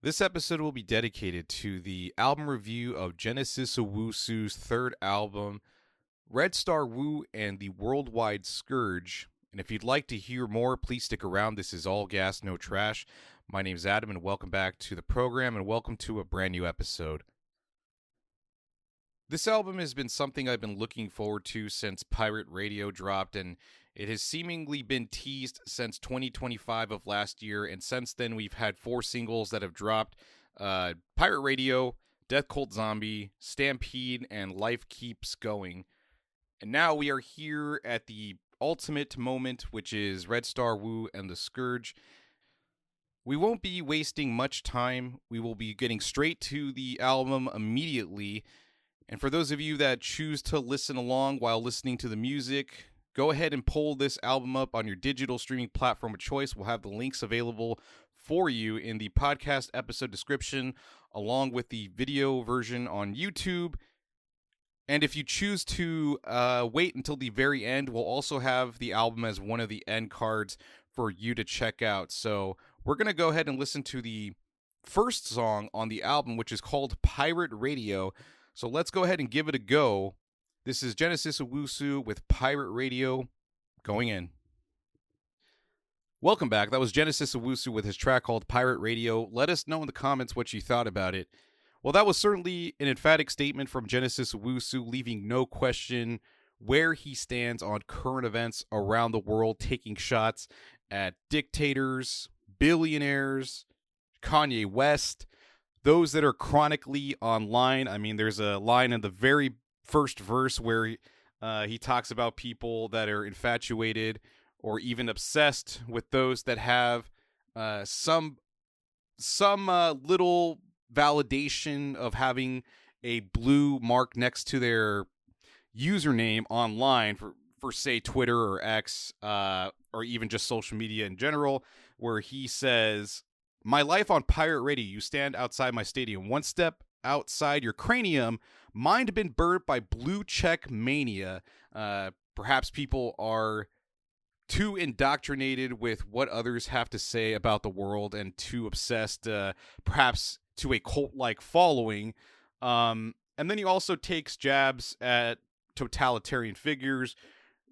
This episode will be dedicated to the album review of Genesis Owusu's third album, REDSTAR Wu and the Worldwide Scourge. And if you'd like to hear more, please stick around. This is All Gas, No Trash. My name's Adam, and welcome back to the program, and welcome to a brand new episode. This album has been something I've been looking forward to since Pirate Radio dropped, and it has seemingly been teased since 2025 of last year, and since then we've had 4 singles that have dropped: Pirate Radio, Death Cult Zombie, Stampede, and Life Keeps Going. And now we are here at the ultimate moment, which is REDSTAR Wu and the Scourge. We won't be wasting much time. We will be getting straight to the album immediately. And for those of you that choose to listen along while listening to the music, go ahead and pull this album up on your digital streaming platform of choice. We'll have the links available for you in the podcast episode description, along with the video version on YouTube. And if you choose to wait until the very end, we'll also have the album as one of the end cards for you to check out. So we're going to go ahead and listen to the first song on the album, which is called Pirate Radio. So let's go ahead and give it a go. This is Genesis Owusu with Pirate Radio, going in. Welcome back. That was Genesis Owusu with his track called Pirate Radio. Let us know in the comments what you thought about it. Well, that was certainly an emphatic statement from Genesis Owusu, leaving no question where he stands on current events around the world, taking shots at dictators, billionaires, Kanye West, those that are chronically online. I mean, there's a line in the very first verse where he talks about people that are infatuated or even obsessed with those that have some little validation of having a blue mark next to their username online for say Twitter or X, or even just social media in general, where he says, "My life on Pirate Radio, you stand outside my stadium, one step outside your cranium, mind been burnt by blue check mania." Perhaps people are too indoctrinated with what others have to say about the world and too obsessed, perhaps to a cult-like following. And then he also takes jabs at totalitarian figures,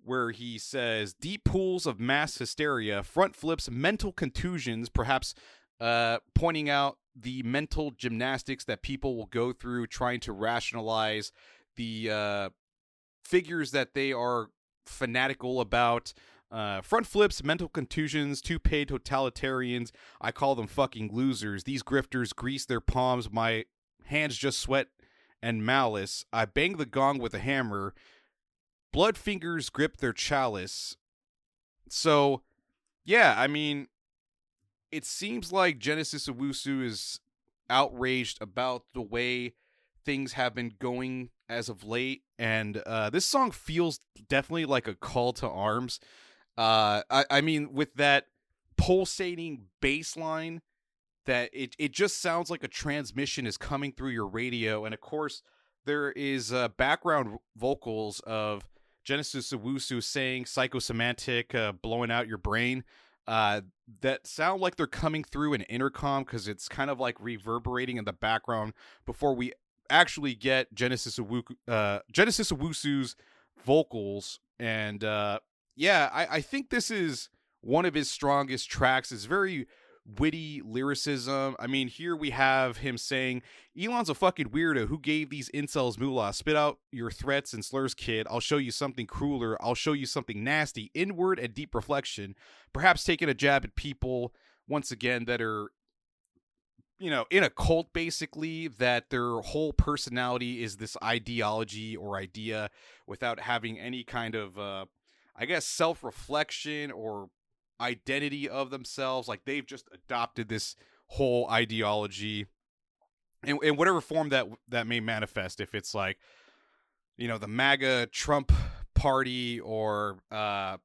where he says, "Deep pools of mass hysteria, front flips, mental contusions," perhaps pointing out the mental gymnastics that people will go through trying to rationalize the figures that they are fanatical about. Front flips, mental contusions, two paid totalitarians. I call them fucking losers. These grifters grease their palms. My hands just sweat and malice. I bang the gong with a hammer. Blood fingers grip their chalice. So, yeah, I mean, it seems like Genesis Owusu is outraged about the way things have been going as of late, and this song feels definitely like a call to arms. I mean, with that pulsating bass line, that it just sounds like a transmission is coming through your radio, and of course, there is background vocals of Genesis Owusu saying psychosemantic, blowing out your brain, that sound like they're coming through an intercom, because it's kind of like reverberating in the background before we actually get Genesis Owusu's vocals. And yeah, I think this is one of his strongest tracks. It's very witty lyricism. I mean, here we have him saying, "Elon's a fucking weirdo. Who gave these incels moolah? Spit out your threats and slurs, kid. I'll show you something crueler. I'll show you something nasty. Inward and deep reflection." Perhaps taking a jab at people, once again, that are, in a cult, basically, that their whole personality is this ideology or idea without having any kind of, I guess, self-reflection or identity of themselves. Like, they've just adopted this whole ideology in whatever form that may manifest. If it's like, the MAGA Trump party, or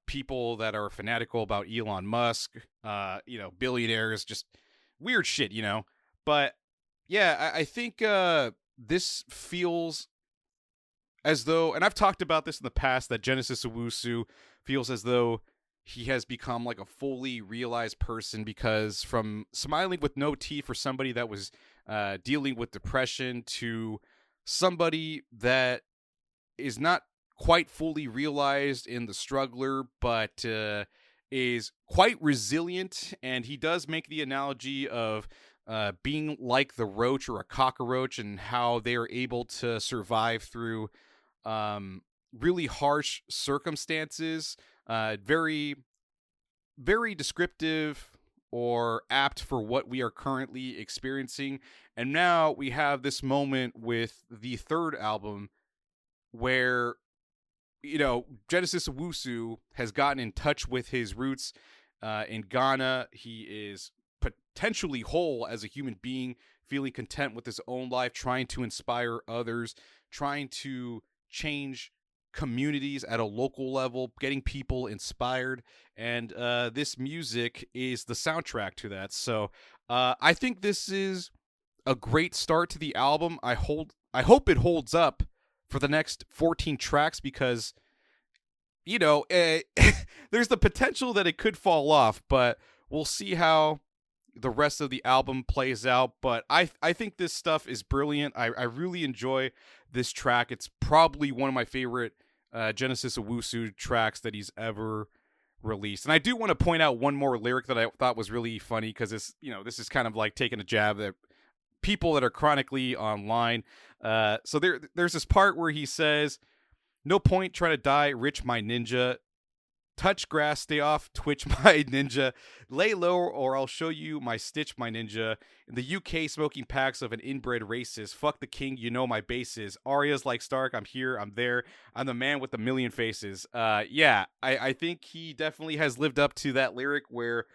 people that are fanatical about Elon Musk, billionaires, just weird shit, But yeah, I think this feels as though, and I've talked about this in the past, that Genesis Owusu feels as though he has become like a fully realized person, because from smiling with no teeth for somebody that was dealing with depression to somebody that is not quite fully realized in the struggler, but is quite resilient. And he does make the analogy of being like the roach or a cockroach, and how they are able to survive through really harsh circumstances. Very, very descriptive or apt for what we are currently experiencing. And now we have this moment with the third album where, Genesis Owusu has gotten in touch with his roots in Ghana. He is potentially whole as a human being, feeling content with his own life, trying to inspire others, trying to change communities at a local level, getting people inspired. And this music is the soundtrack to that. So I think this is a great start to the album. I hope it holds up for the next 14 tracks, because there's the potential that it could fall off, but we'll see how the rest of the album plays out. But I think this stuff is brilliant. I really enjoy this track. It's probably one of my favorite Genesis Owusu tracks that he's ever released. And I do want to point out one more lyric that I thought was really funny, because this is kind of like taking a jab at people that are chronically online. So there's this part where he says, "No point trying to die rich, my ninja. Touch grass, stay off Twitch, my ninja. Lay low or I'll show you my stitch, my ninja. In the UK, smoking packs of an inbred racist. Fuck the king, you know my bases. Arias like Stark, I'm here, I'm there. I'm the man with a million faces." I think he definitely has lived up to that lyric, where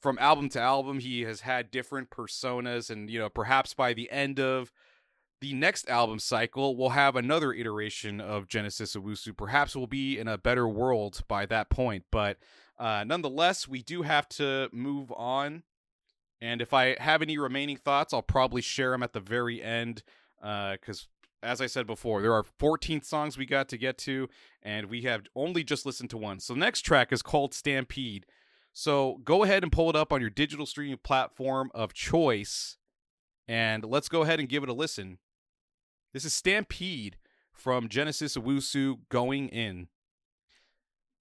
from album to album, he has had different personas. And, perhaps by the end of the next album cycle, we'll have another iteration of Genesis Owusu. Perhaps we'll be in a better world by that point. But nonetheless, we do have to move on. And if I have any remaining thoughts, I'll probably share them at the very end. Because, as I said before, there are 14 songs we got to get to, and we have only just listened to one. So the next track is called Stampede. So go ahead and pull it up on your digital streaming platform of choice, and let's go ahead and give it a listen. This is Stampede from Genesis Owusu, Going In.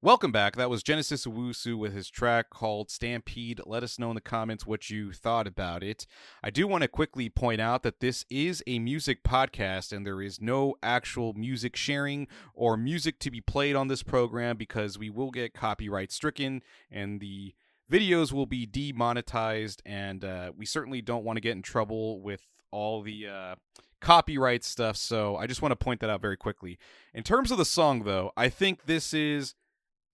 Welcome back. That was Genesis Owusu with his track called Stampede. Let us know in the comments what you thought about it. I do want to quickly point out that this is a music podcast, and there is no actual music sharing or music to be played on this program, because we will get copyright stricken and the videos will be demonetized, and we certainly don't want to get in trouble with all the copyright stuff. So I just want to point that out very quickly. In terms of the song, though, I think this is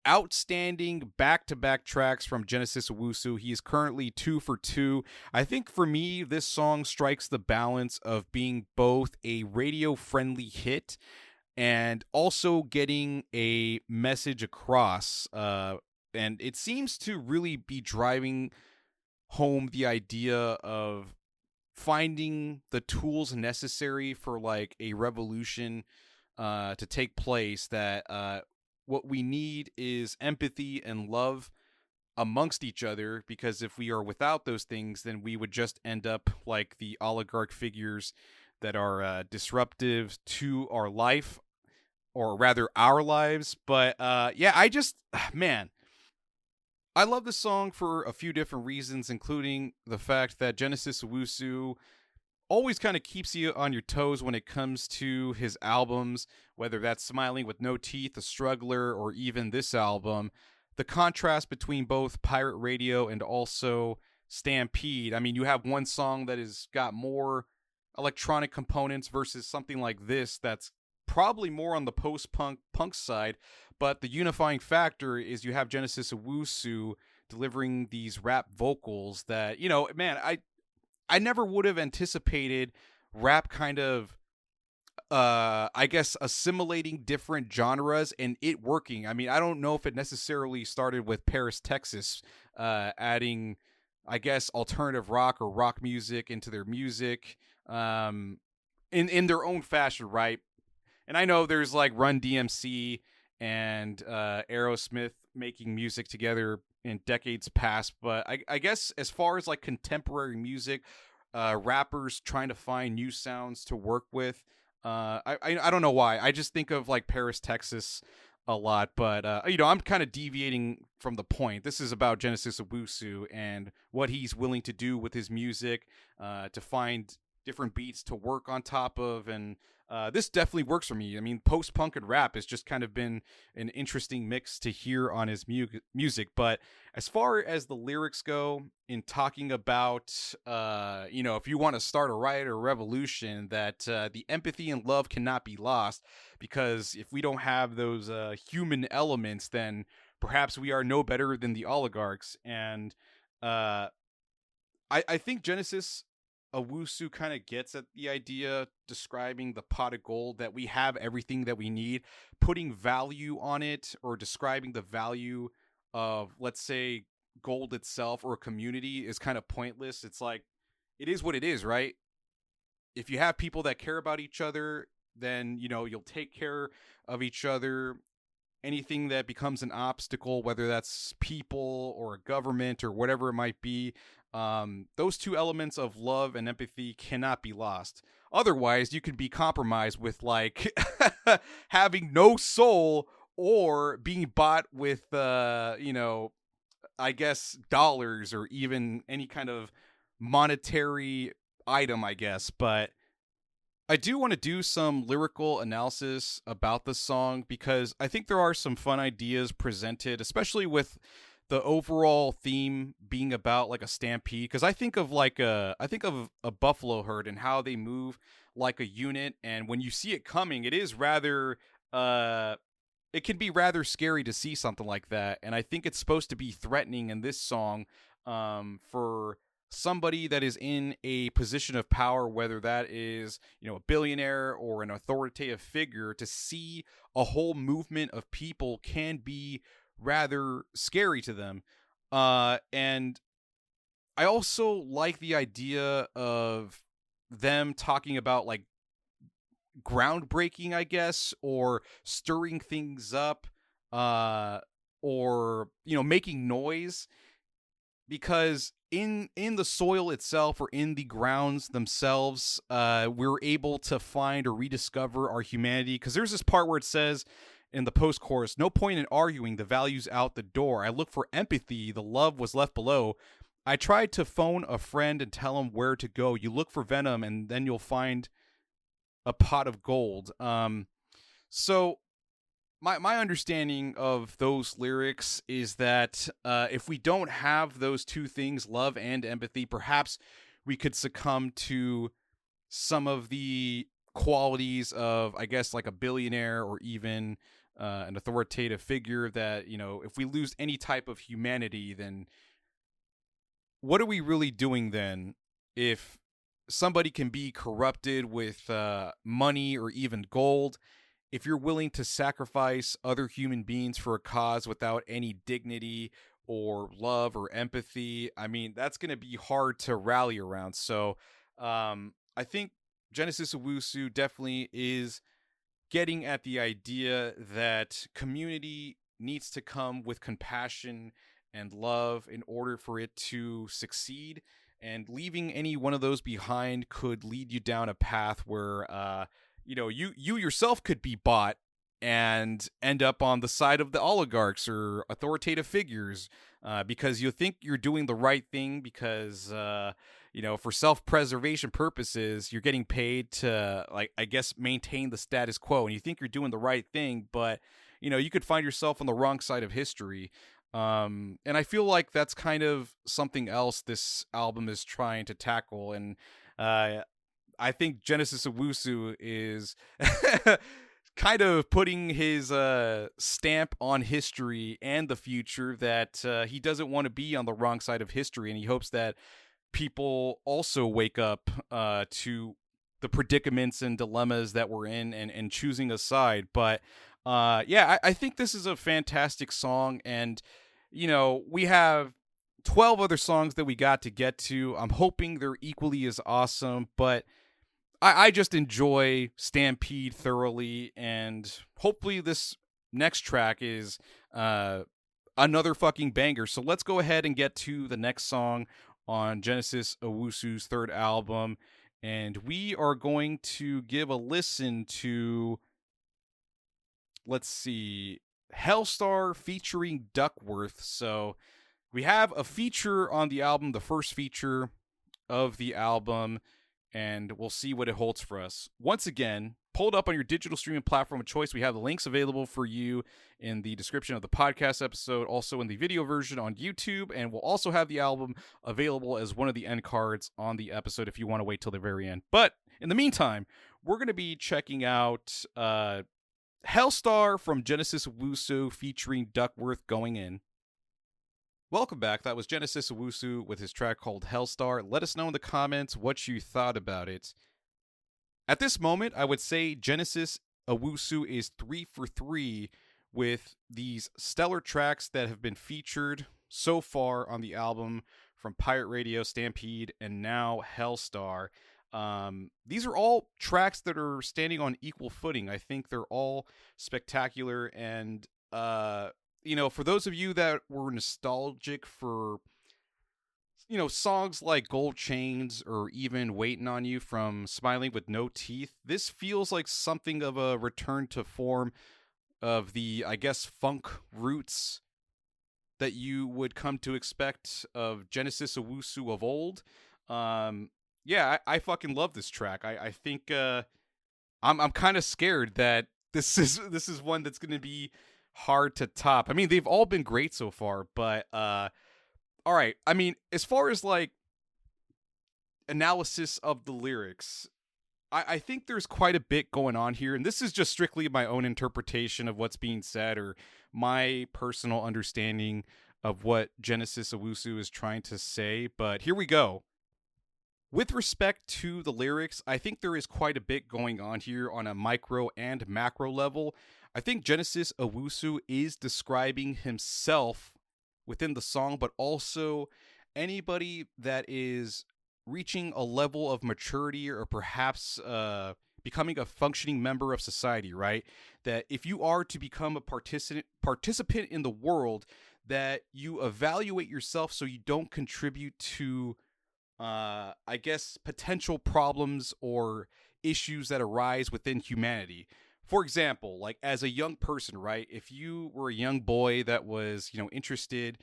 outstanding back-to-back tracks from Genesis Owusu. He is currently 2 for 2. I think for me, this song strikes the balance of being both a radio-friendly hit and also getting a message across. And it seems to really be driving home the idea of finding the tools necessary for like a revolution to take place. That what we need is empathy and love amongst each other, because if we are without those things, then we would just end up like the oligarch figures that are disruptive to our life, or rather our lives. But man, I love this song for a few different reasons, including the fact that Genesis Owusu always kind of keeps you on your toes when it comes to his albums, whether that's Smiling with No Teeth, The Struggler, or even this album. The contrast between both Pirate Radio and also Stampede. I mean, you have one song that has got more electronic components versus something like this that's probably more on the post-punk side, but the unifying factor is you have Genesis Owusu delivering these rap vocals that, man, I never would have anticipated rap kind of I guess assimilating different genres and it working. I mean, I don't know if it necessarily started with Paris, Texas, adding, I guess, alternative rock or rock music into their music, in their own fashion, right? And I know there's like Run DMC and Aerosmith making music together in decades past, but I guess as far as like contemporary music, rappers trying to find new sounds to work with, I don't know why. I just think of like Paris, Texas a lot, but I'm kind of deviating from the point. This is about Genesis Owusu and what he's willing to do with his music, to find different beats to work on top of, and this definitely works for me. I mean, post punk and rap has just kind of been an interesting mix to hear on his music. But as far as the lyrics go, in talking about, if you want to start a riot or a revolution, that the empathy and love cannot be lost, because if we don't have those human elements, then perhaps we are no better than the oligarchs. And uh, I think Genesis Owusu kind of gets at the idea, describing the pot of gold, that we have everything that we need. Putting value on it or describing the value of, let's say, gold itself or a community is kind of pointless. It's like, it is what it is, right? If you have people that care about each other, then, you'll take care of each other. Anything that becomes an obstacle, whether that's people or a government or whatever it might be, those two elements of love and empathy cannot be lost. Otherwise, you could be compromised with like having no soul, or being bought with, I guess dollars, or even any kind of monetary item, I guess. But I do want to do some lyrical analysis about the song, because I think there are some fun ideas presented, especially with the overall theme being about like a stampede. Because I think of a buffalo herd and how they move like a unit, and when you see it coming, it is rather it can be rather scary to see something like that. And I think it's supposed to be threatening in this song, for somebody that is in a position of power, whether that is, a billionaire or an authoritative figure. To see a whole movement of people can be rather scary to them. And I also like the idea of them talking about like groundbreaking, I guess, or stirring things up, or making noise, because in the soil itself, or in the grounds themselves, we're able to find or rediscover our humanity. Because there's this part where it says in the post chorus, "No point in arguing, the value's out the door. I look for empathy, the love was left below. I tried to phone a friend and tell him where to go. You look for venom and then you'll find a pot of gold." So my understanding of those lyrics is that if we don't have those two things, love and empathy, perhaps we could succumb to some of the qualities of, I guess, like a billionaire, or even an authoritative figure. That, if we lose any type of humanity, then what are we really doing then? If somebody can be corrupted with money or even gold, if you're willing to sacrifice other human beings for a cause without any dignity or love or empathy, I mean, that's going to be hard to rally around. So I think Genesis Owusu definitely is getting at the idea that community needs to come with compassion and love in order for it to succeed. And leaving any one of those behind could lead you down a path where you yourself could be bought and end up on the side of the oligarchs or authoritative figures, because you think you're doing the right thing, because for self-preservation purposes, you're getting paid to, like, I guess, maintain the status quo, and you think you're doing the right thing, but you could find yourself on the wrong side of history. And I feel like that's kind of something else this album is trying to tackle. And I think Genesis Owusu is kind of putting his stamp on history and the future, that he doesn't want to be on the wrong side of history, and he hopes that people also wake up to the predicaments and dilemmas that we're in, and choosing a side. But I think this is a fantastic song, and we have 12 other songs that we got to get to. I'm hoping they're equally as awesome, but I just enjoy Stampede thoroughly, and hopefully this next track is another fucking banger. So let's go ahead and get to the next song on Genesis Owusu's third album. And we are going to give a listen to, let's see, Hellstar featuring Duckworth. So we have a feature on the album, the first feature of the album, and we'll see what it holds for us. Once again, pulled up on your digital streaming platform of choice. We have the links available for you in the description of the podcast episode, also in the video version on YouTube, and we'll also have the album available as one of the end cards on the episode if you want to wait till the very end. But in the meantime, we're going to be checking out Hellstar from Genesis Owusu featuring Duckworth going in. Welcome back. That was Genesis Owusu with his track called Hellstar. Let us know in the comments what you thought about it. At this moment, I would say Genesis Owusu is 3 for 3 with these stellar tracks that have been featured so far on the album, from Pirate Radio, Stampede, and now Hellstar. These are all tracks that are standing on equal footing. I think they're all spectacular, and for those of you that were nostalgic for, songs like Gold Chains or even Waiting on You from Smiling with No Teeth, this feels like something of a return to form of the, I guess, funk roots that you would come to expect of Genesis Owusu of old. I fucking love this track. I think I'm kind of scared that this is one that's going to be hard to top. I mean, they've all been great so far, but all right. I mean, as far as like analysis of the lyrics, I think there's quite a bit going on here, and this is just strictly my own interpretation of what's being said or my personal understanding of what Genesis Owusu is trying to say, but here we go. With respect to the lyrics, I think there is quite a bit going on here on a micro and macro level. I think Genesis Owusu is describing himself within the song, but also anybody that is reaching a level of maturity or perhaps becoming a functioning member of society, right? That if you are to become a participant in the world, that you evaluate yourself so you don't contribute to I guess, potential problems or issues that arise within humanity. For example, like as a young person, right? If you were a young boy that was, interested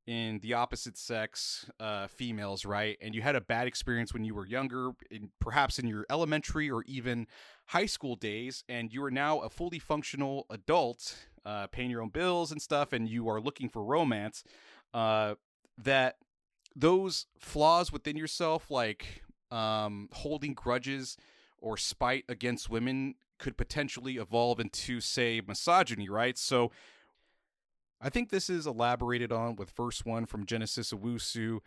in the opposite sex, females, right? And you had a bad experience when you were younger, perhaps in your elementary or even high school days, and you are now a fully functional adult, paying your own bills and stuff, and you are looking for romance, that those flaws within yourself, like holding grudges or spite against women, could potentially evolve into, say, misogyny, right? So I think this is elaborated on with verse 1 from Genesis Owusu,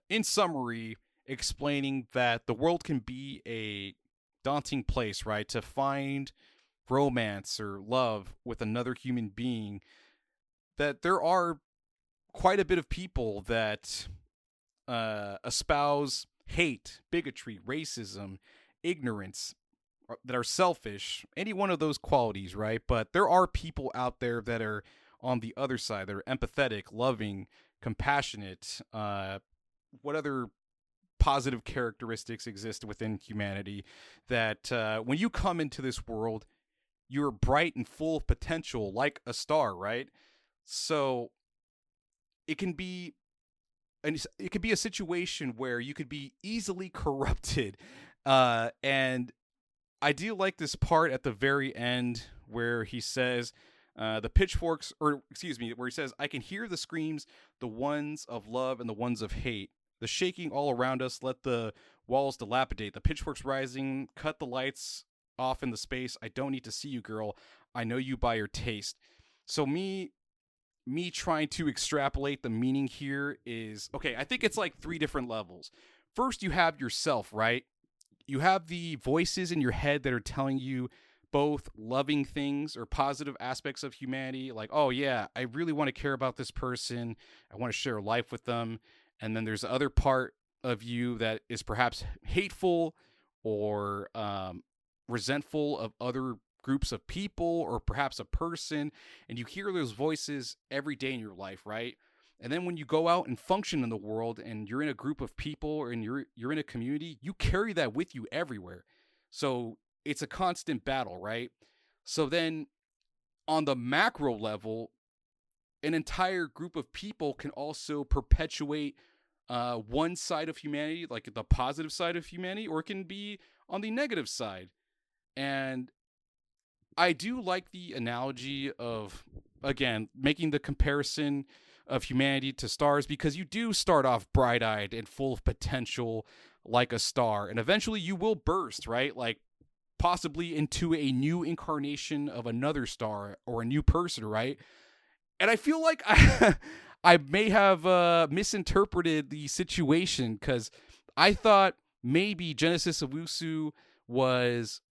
in summary, explaining that the world can be a daunting place, right? To find romance or love with another human being, that there are quite a bit of people that espouse hate, bigotry, racism, ignorance, that are selfish, any one of those qualities, right? But there are people out there that are on the other side, that are empathetic, loving, compassionate. What other positive characteristics exist within humanity that when you come into this world, you're bright and full of potential like a star, right? So it can be a situation where you could be easily corrupted. And I do like this part at the very end where he says, the pitchforks, or excuse me, where he says, I can hear the screams, the ones of love and the ones of hate. The shaking all around us, let the walls dilapidate. The pitchforks rising, cut the lights off in the space. I don't need to see you, girl. I know you by your taste. So me trying to extrapolate the meaning here is, okay, I think it's like 3 different levels. First, you have yourself, right? You have the voices in your head that are telling you both loving things or positive aspects of humanity, like, oh yeah, I really want to care about this person. I want to share life with them. And then there's the other part of you that is perhaps hateful or resentful of other groups of people or perhaps a person, and you hear those voices every day in your life, right? And then when you go out and function in the world and you're in a group of people or you're in a community, you carry that with you everywhere. So it's a constant battle, right? So then on the macro level, an entire group of people can also perpetuate one side of humanity, like the positive side of humanity, or it can be on the negative side. And I do like the analogy of, again, making the comparison of humanity to stars, because you do start off bright eyed and full of potential like a star, and eventually you will burst, right? Like possibly into a new incarnation of another star or a new person, right? And I feel like I may have misinterpreted the situation, because I thought maybe Genesis Owusu was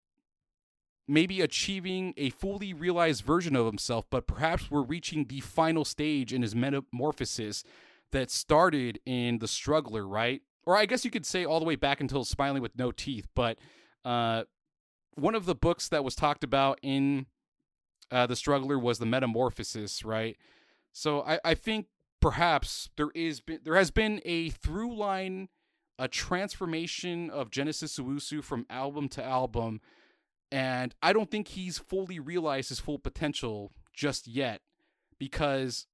maybe achieving a fully realized version of himself, but perhaps we're reaching the final stage in his metamorphosis that started in The Struggler, right? Or I guess you could say all the way back until Smiling with No Teeth. But one of the books that was talked about in The Struggler was The Metamorphosis, right? So I think perhaps there has been a through line, a transformation of Genesis Owusu from album to album, and I don't think he's fully realized his full potential just yet, because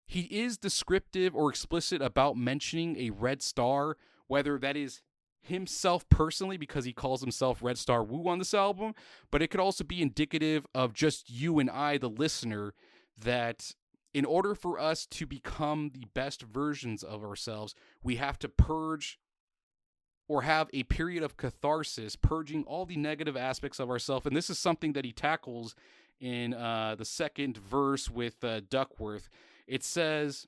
he is descriptive or explicit about mentioning a red star, whether that is himself personally because he calls himself Red Star Wu on this album, but it could also be indicative of just you and I, the listener, that in order for us to become the best versions of ourselves, we have to purge or have a period of catharsis, purging all the negative aspects of ourselves. And this is something that he tackles in the second verse with Duckworth. It says,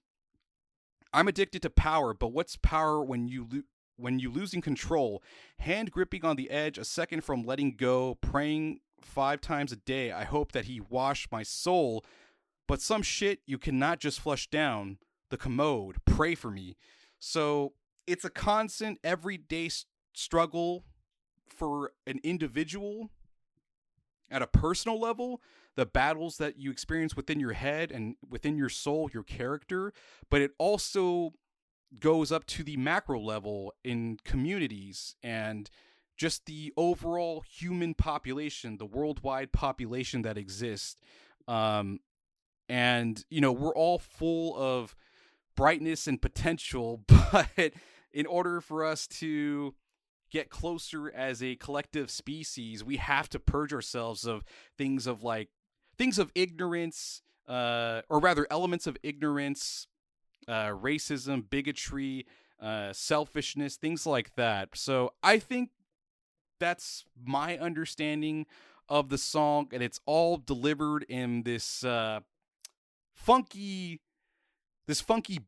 "I'm addicted to power, but what's power when you losing control? Hand gripping on the edge, a second from letting go, praying 5 times a day. I hope that he wash my soul, but some shit you cannot just flush down the commode. Pray for me." So it's a constant, everyday struggle for an individual at a personal level, the battles that you experience within your head and within your soul, your character, but it also goes up to the macro level in communities and just the overall human population, the worldwide population that exists. And, we're all full of brightness and potential, but in order for us to get closer as a collective species, we have to purge ourselves of things of ignorance, or rather elements of ignorance, racism, bigotry, selfishness, things like that. So I think that's my understanding of the song, and it's all delivered in this funky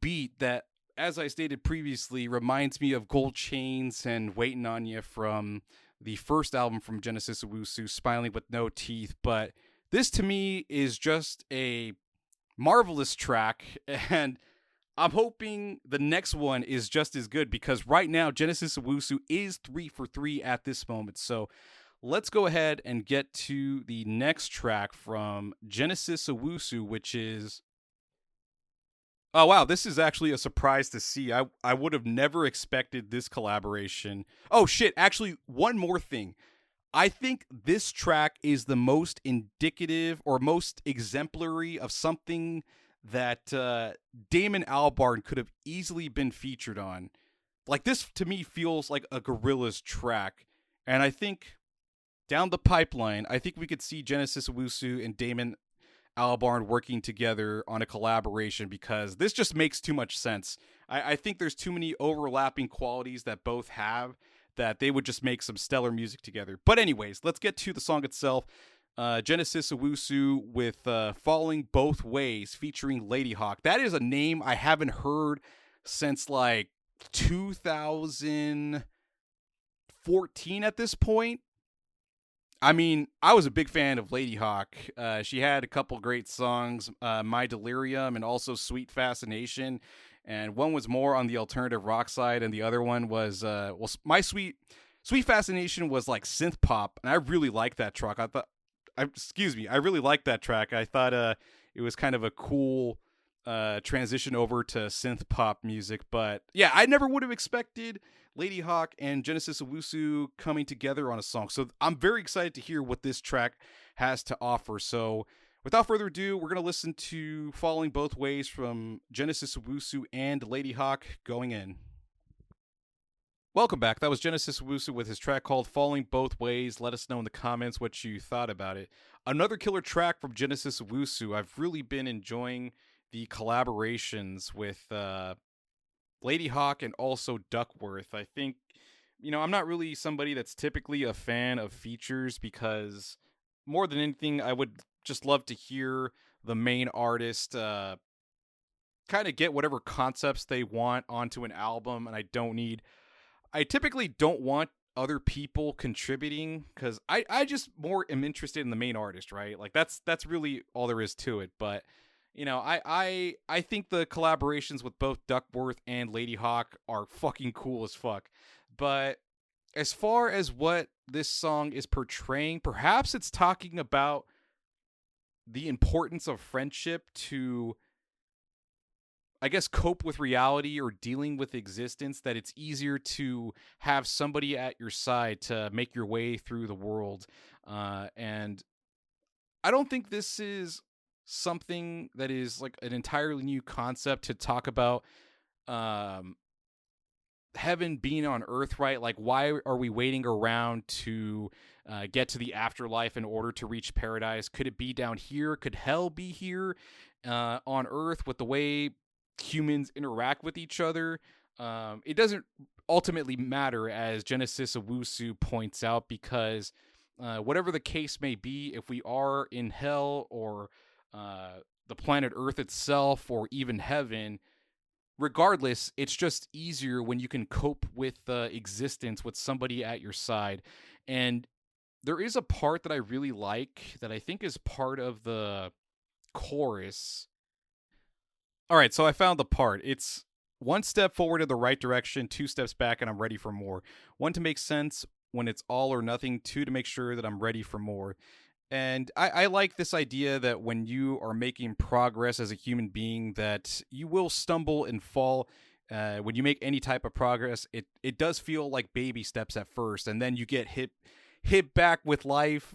beat that, as I stated previously, reminds me of Gold Chains and Waiting on You from the first album from Genesis Owusu, Smiling with No Teeth. But this to me is just a marvelous track, and I'm hoping the next one is just as good, because right now Genesis Owusu is 3 for 3 at this moment. So let's go ahead and get to the next track from Genesis Owusu, which is... Oh, wow, this is actually a surprise to see. I would have never expected this collaboration. Oh, shit, actually, one more thing. I think this track is the most indicative or most exemplary of something that Damon Albarn could have easily been featured on. Like, this, to me, feels like a Gorillaz track. And I think, down the pipeline, I think we could see Genesis Owusu and Damon Albarn working together on a collaboration, because this just makes too much sense. I think there's too many overlapping qualities that both have, that they would just make some stellar music together. But anyways, let's get to the song itself. Genesis Owusu with Falling Both Ways featuring Ladyhawke. That is a name I haven't heard since like 2014 at this point. I mean, I was a big fan of Ladyhawke. She had a couple great songs, My Delirium and also Sweet Fascination. And one was more on the alternative rock side, and the other one was, My Sweet Fascination was like synth pop, and I really liked that track. I really liked that track. I thought it was kind of a cool transition over to synth pop music. But yeah, I never would have expected Lady Hawk and Genesis Owusu coming together on a song. So I'm very excited to hear what this track has to offer. So without further ado, we're going to listen to Falling Both Ways from Genesis Owusu and Lady Hawk. Going in. Welcome back. That was Genesis Owusu with his track called Falling Both Ways. Let us know in the comments what you thought about it. Another killer track from Genesis Owusu. I've really been enjoying the collaborations with Lady Hawk and also Duckworth. I think, I'm not really somebody that's typically a fan of features because more than anything, I would just love to hear the main artist kind of get whatever concepts they want onto an album, and I typically don't want other people contributing because I just more am interested in the main artist, right? Like that's really all there is to it. But I think the collaborations with both Duckworth and Lady Hawk are fucking cool as fuck. But as far as what this song is portraying, perhaps it's talking about the importance of friendship to, I guess, cope with reality or dealing with existence, that it's easier to have somebody at your side to make your way through the world. And I don't think this is something that is like an entirely new concept to talk about heaven being on earth, right? Like, why are we waiting around to get to the afterlife in order to reach paradise? Could it be down here? Could hell be here on earth with the way humans interact with each other? It doesn't ultimately matter, as Genesis Owusu points out, because whatever the case may be, if we are in hell or the planet Earth itself or even heaven, regardless, it's just easier when you can cope with existence with somebody at your side. And there is a part that I really like that I think is part of the chorus. All right, so I found the part. It's one step forward in the right direction, two steps back, and I'm ready for more. One, to make sense when it's all or nothing. Two, to make sure that I'm ready for more. And I like this idea that when you are making progress as a human being, that you will stumble and fall. When you make any type of progress, it does feel like baby steps at first, and then you get hit back with life,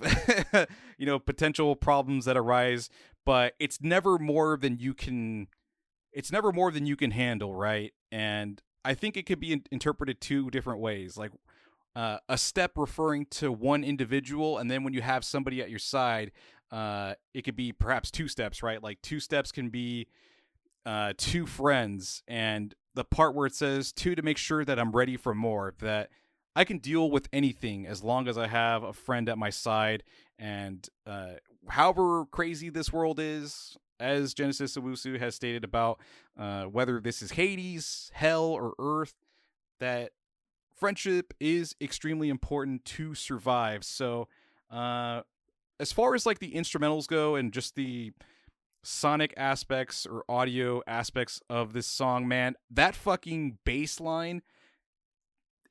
potential problems that arise, but it's never more than you can handle, right? And I think it could be interpreted two different ways. Like, a step referring to one individual, and then when you have somebody at your side, it could be perhaps two steps, right? Like, two steps can be two friends, and the part where it says two, to make sure that I'm ready for more, that I can deal with anything as long as I have a friend at my side. And however crazy this world is, as Genesis Owusu has stated about whether this is Hades, hell, or Earth, that friendship is extremely important to survive. So as far as like the instrumentals go and just the sonic aspects or audio aspects of this song, man, that fucking bass line,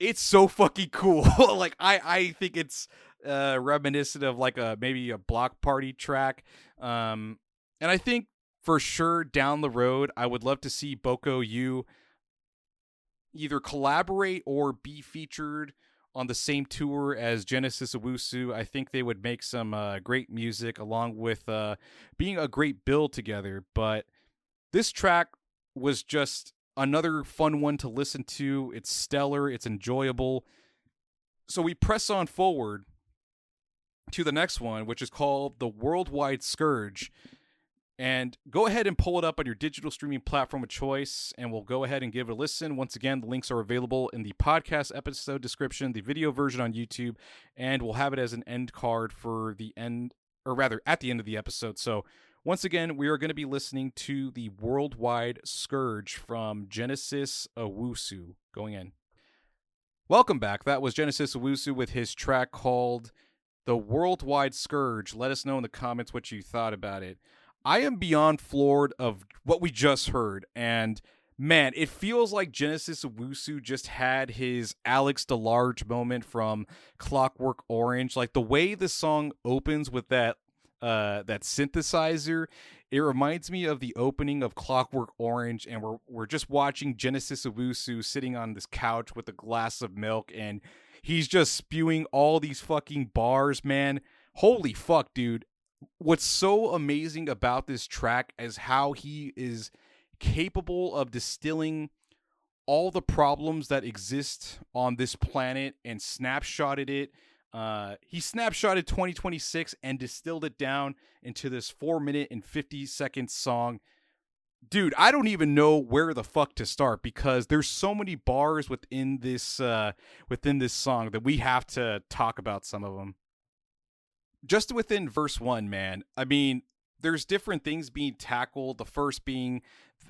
it's so fucking cool. Like, I think it's reminiscent of like maybe a block party track. And I think for sure down the road, I would love to see Boko Yu either collaborate or be featured on the same tour as Genesis Owusu. I think they would make some great music, along with being a great build together. But this track was just another fun one to listen to. It's stellar. It's enjoyable. So we press on forward to the next one, which is called The Worldwide Scourge. And go ahead and pull it up on your digital streaming platform of choice, and we'll go ahead and give it a listen. Once again, the links are available in the podcast episode description, the video version on YouTube, and we'll have it as an end card for the end, or rather at the end of the episode. So once again, we are going to be listening to The Worldwide Scourge from Genesis Owusu. Going in. Welcome back. That was Genesis Owusu with his track called The Worldwide Scourge. Let us know in the comments what you thought about it. I am beyond floored of what we just heard, and Man, it feels like Genesis Owusu just had his Alex DeLarge moment from Clockwork Orange. Like the way the song opens with that synthesizer, it reminds me of the opening of Clockwork Orange, and we're just watching Genesis Owusu sitting on this couch with a glass of milk, and he's just spewing all these fucking bars, man. Holy fuck, dude. What's so amazing about this track is how he is capable of distilling all the problems that exist on this planet and snapshotted it. He snapshotted 2026 and distilled it down into this 4 minute and 50-second song. Dude, I don't even know where the fuck to start because there's so many bars within this song that we have to talk about some of them. Just within verse 1, man. I mean, there's different things being tackled. The first being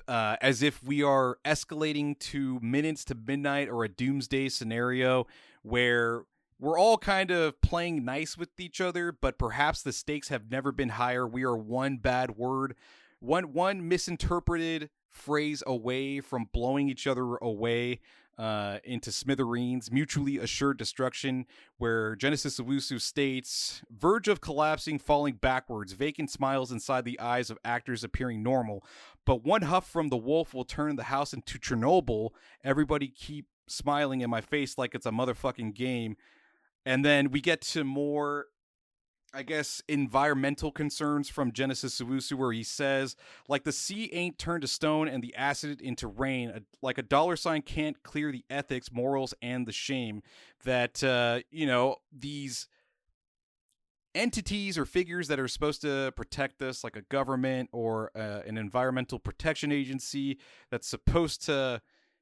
as if we are escalating to minutes to midnight or a doomsday scenario where we're all kind of playing nice with each other, but perhaps the stakes have never been higher. We are one bad word, one misinterpreted phrase away from blowing each other away into smithereens, mutually assured destruction, where Genesis Owusu states, verge of collapsing, falling backwards, vacant smiles inside the eyes of actors appearing normal. But one huff from the wolf will turn the house into Chernobyl. Everybody keep smiling in my face like it's a motherfucking game. And then we get to more, I guess, environmental concerns from Genesis Owusu, where he says, like the sea ain't turned to stone and the acid into rain, like a dollar sign can't clear the ethics, morals, and the shame that, these entities or figures that are supposed to protect us, like a government or an environmental protection agency that's supposed to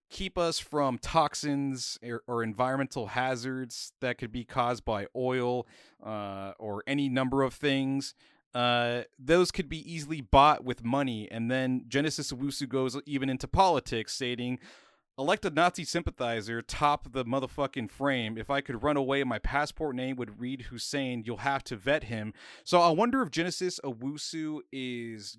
keep us from toxins or environmental hazards that could be caused by oil or any number of things. Those could be easily bought with money. And then Genesis Owusu goes even into politics, stating, elect a Nazi sympathizer, top the motherfucking frame. If I could run away, my passport name would read Hussein. You'll have to vet him. So I wonder if Genesis Owusu is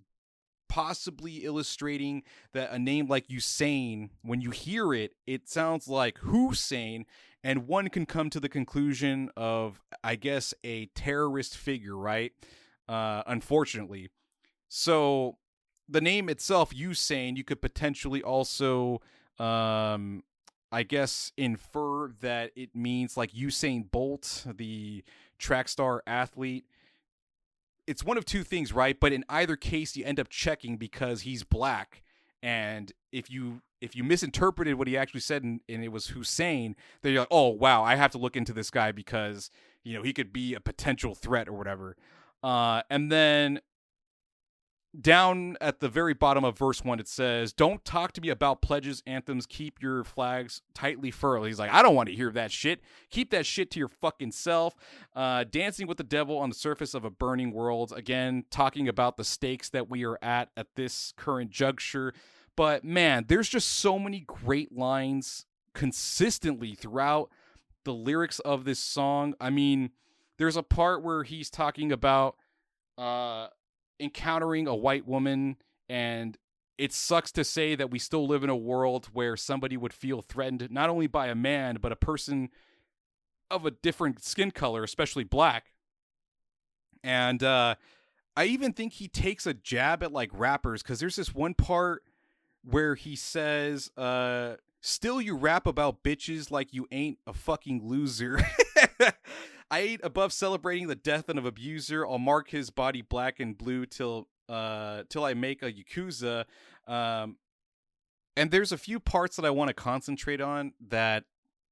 possibly illustrating that a name like Usain, when you hear it, it sounds like Hussein, and one can come to the conclusion of, I guess, a terrorist figure, right? Unfortunately. So the name itself, Usain, you could potentially also, I guess, infer that it means like Usain Bolt, the track star athlete. It's one of two things, right? But in either case, you end up checking because he's black. And if you misinterpreted what he actually said and it was Hussein, then you're like, oh, wow, I have to look into this guy because, he could be a potential threat or whatever. And then down at the very bottom of verse 1, it says, don't talk to me about pledges, anthems, keep your flags tightly furled. He's like, I don't want to hear that shit. Keep that shit to your fucking self. Dancing with the devil on the surface of a burning world. Again, talking about the stakes that we are at this current juncture. But man, there's just so many great lines consistently throughout the lyrics of this song. I mean, there's a part where he's talking about encountering a white woman, and it sucks to say that we still live in a world where somebody would feel threatened not only by a man but a person of a different skin color, especially black. And I even think he takes a jab at like rappers, because there's this one part where he says, still you rap about bitches like you ain't a fucking loser. I ain't above celebrating the death of an abuser. I'll mark his body black and blue till I make a Yakuza. And there's a few parts that I want to concentrate on that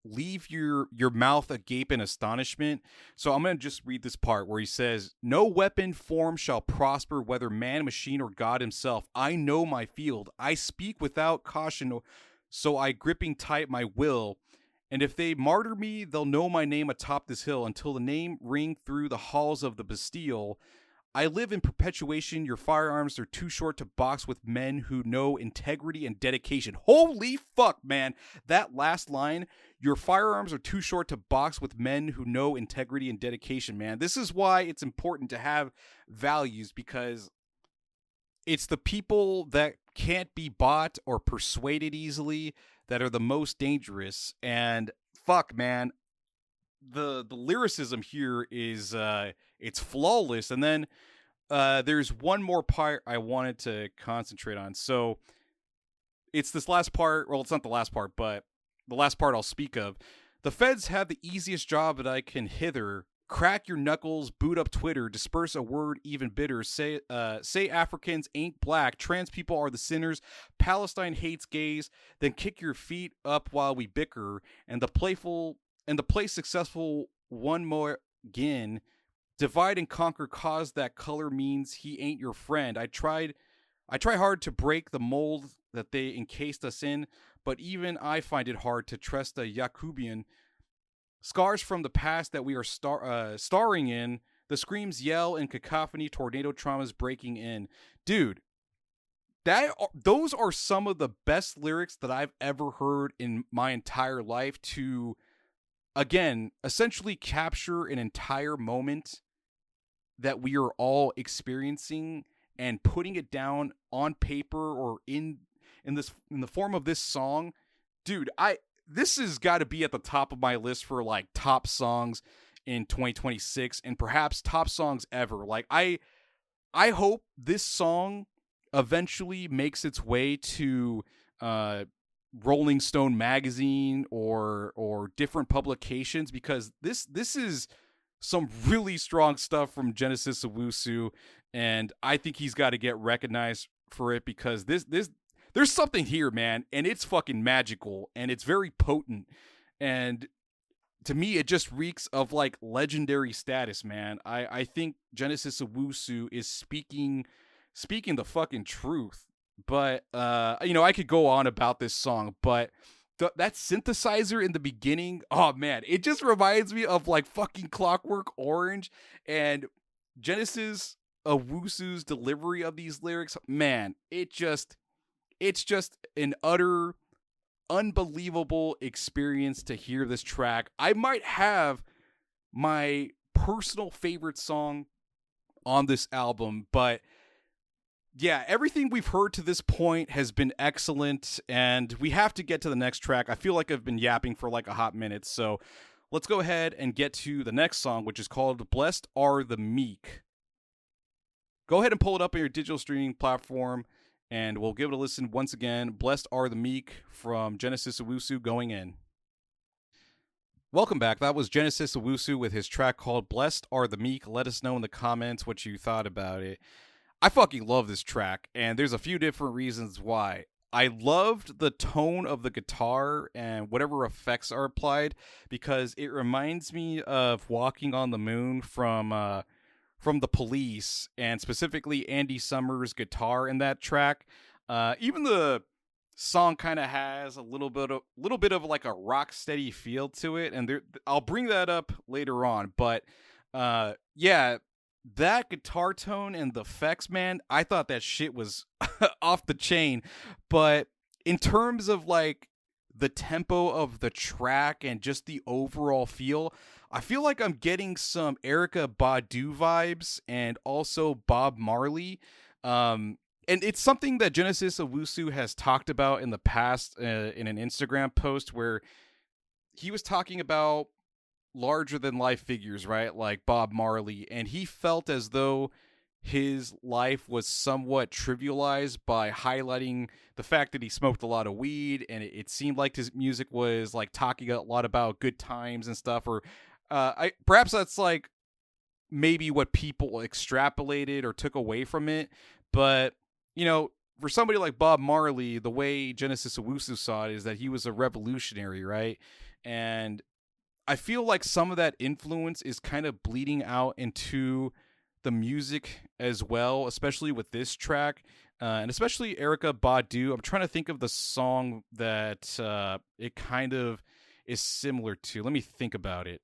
leave your mouth agape in astonishment. So I'm going to just read this part where he says, no weapon form shall prosper, whether man, machine, or God himself. I know my field. I speak without caution, so I gripping tight my will. And if they martyr me, they'll know my name atop this hill until the name ring through the halls of the Bastille. I live in perpetuation. Your firearms are too short to box with men who know integrity and dedication. Holy fuck, man. That last line, your firearms are too short to box with men who know integrity and dedication, man. This is why it's important to have values, because it's the people that can't be bought or persuaded easily that are the most dangerous. And fuck, man, the lyricism here is it's flawless. And then there's one more part I wanted to concentrate on. So it's this last part. Well, it's not the last part, but the last part I'll speak of. The feds have the easiest job that I can hither. Crack your knuckles, boot up Twitter, disperse a word even bitter. Say Africans ain't black, trans people are the sinners, Palestine hates gays. Then kick your feet up while we bicker, and the play successful one more again. Divide and conquer, cause that color means he ain't your friend. I try hard to break the mold that they encased us in, but even I find it hard to trust a Yakubian. Scars from the past that we are starring in. The screams yell in cacophony, tornado traumas breaking in. Dude, those are some of the best lyrics that I've ever heard in my entire life to, again, essentially capture an entire moment that we are all experiencing and putting it down on paper or in the form of this song. Dude, this has got to be at the top of my list for like top songs in 2026 and perhaps top songs ever. Like I hope this song eventually makes its way to Rolling Stone magazine or different publications, because this is some really strong stuff from Genesis Owusu, and I think he's got to get recognized for it, because there's something here, man, and it's fucking magical, and it's very potent, and to me, it just reeks of like legendary status, man. I think Genesis Owusu is speaking the fucking truth. But I could go on about this song, but that synthesizer in the beginning, oh man, it just reminds me of like fucking Clockwork Orange. And Genesis Owusu's delivery of these lyrics, man, it's just an utter unbelievable experience to hear this track. I might have my personal favorite song on this album, but yeah, everything we've heard to this point has been excellent, and we have to get to the next track. I feel like I've been yapping for like a hot minute, so let's go ahead and get to the next song, which is called Blessed Are the Meek. Go ahead and pull it up on your digital streaming platform, and we'll give it a listen once again. Blessed Are the Meek from Genesis Owusu, going in. Welcome back. That was Genesis Owusu with his track called Blessed Are the Meek. Let us know in the comments what you thought about it. I fucking love this track, and there's a few different reasons why. I loved the tone of the guitar and whatever effects are applied, because it reminds me of Walking on the Moon from The Police, and specifically Andy Summers' guitar in that track. Even the song kind of has a little bit of like a rock steady feel to it, and I'll bring that up later on. But yeah, that guitar tone and the effects, man, I thought that shit was off the chain. But in terms of like the tempo of the track and just the overall feel, I feel like I'm getting some Erykah Badu vibes and also Bob Marley. And it's something that Genesis Owusu has talked about in the past in an Instagram post, where he was talking about larger than life figures, right? Like Bob Marley. And he felt as though his life was somewhat trivialized by highlighting the fact that he smoked a lot of weed, and it seemed like his music was like talking a lot about good times and stuff. Or perhaps that's like maybe what people extrapolated or took away from it. But for somebody like Bob Marley, the way Genesis Owusu saw it is that he was a revolutionary, right? And I feel like some of that influence is kind of bleeding out into the music as well, especially with this track, and especially Erykah Badu. I'm trying to think of the song that it kind of is similar to. Let me think about it.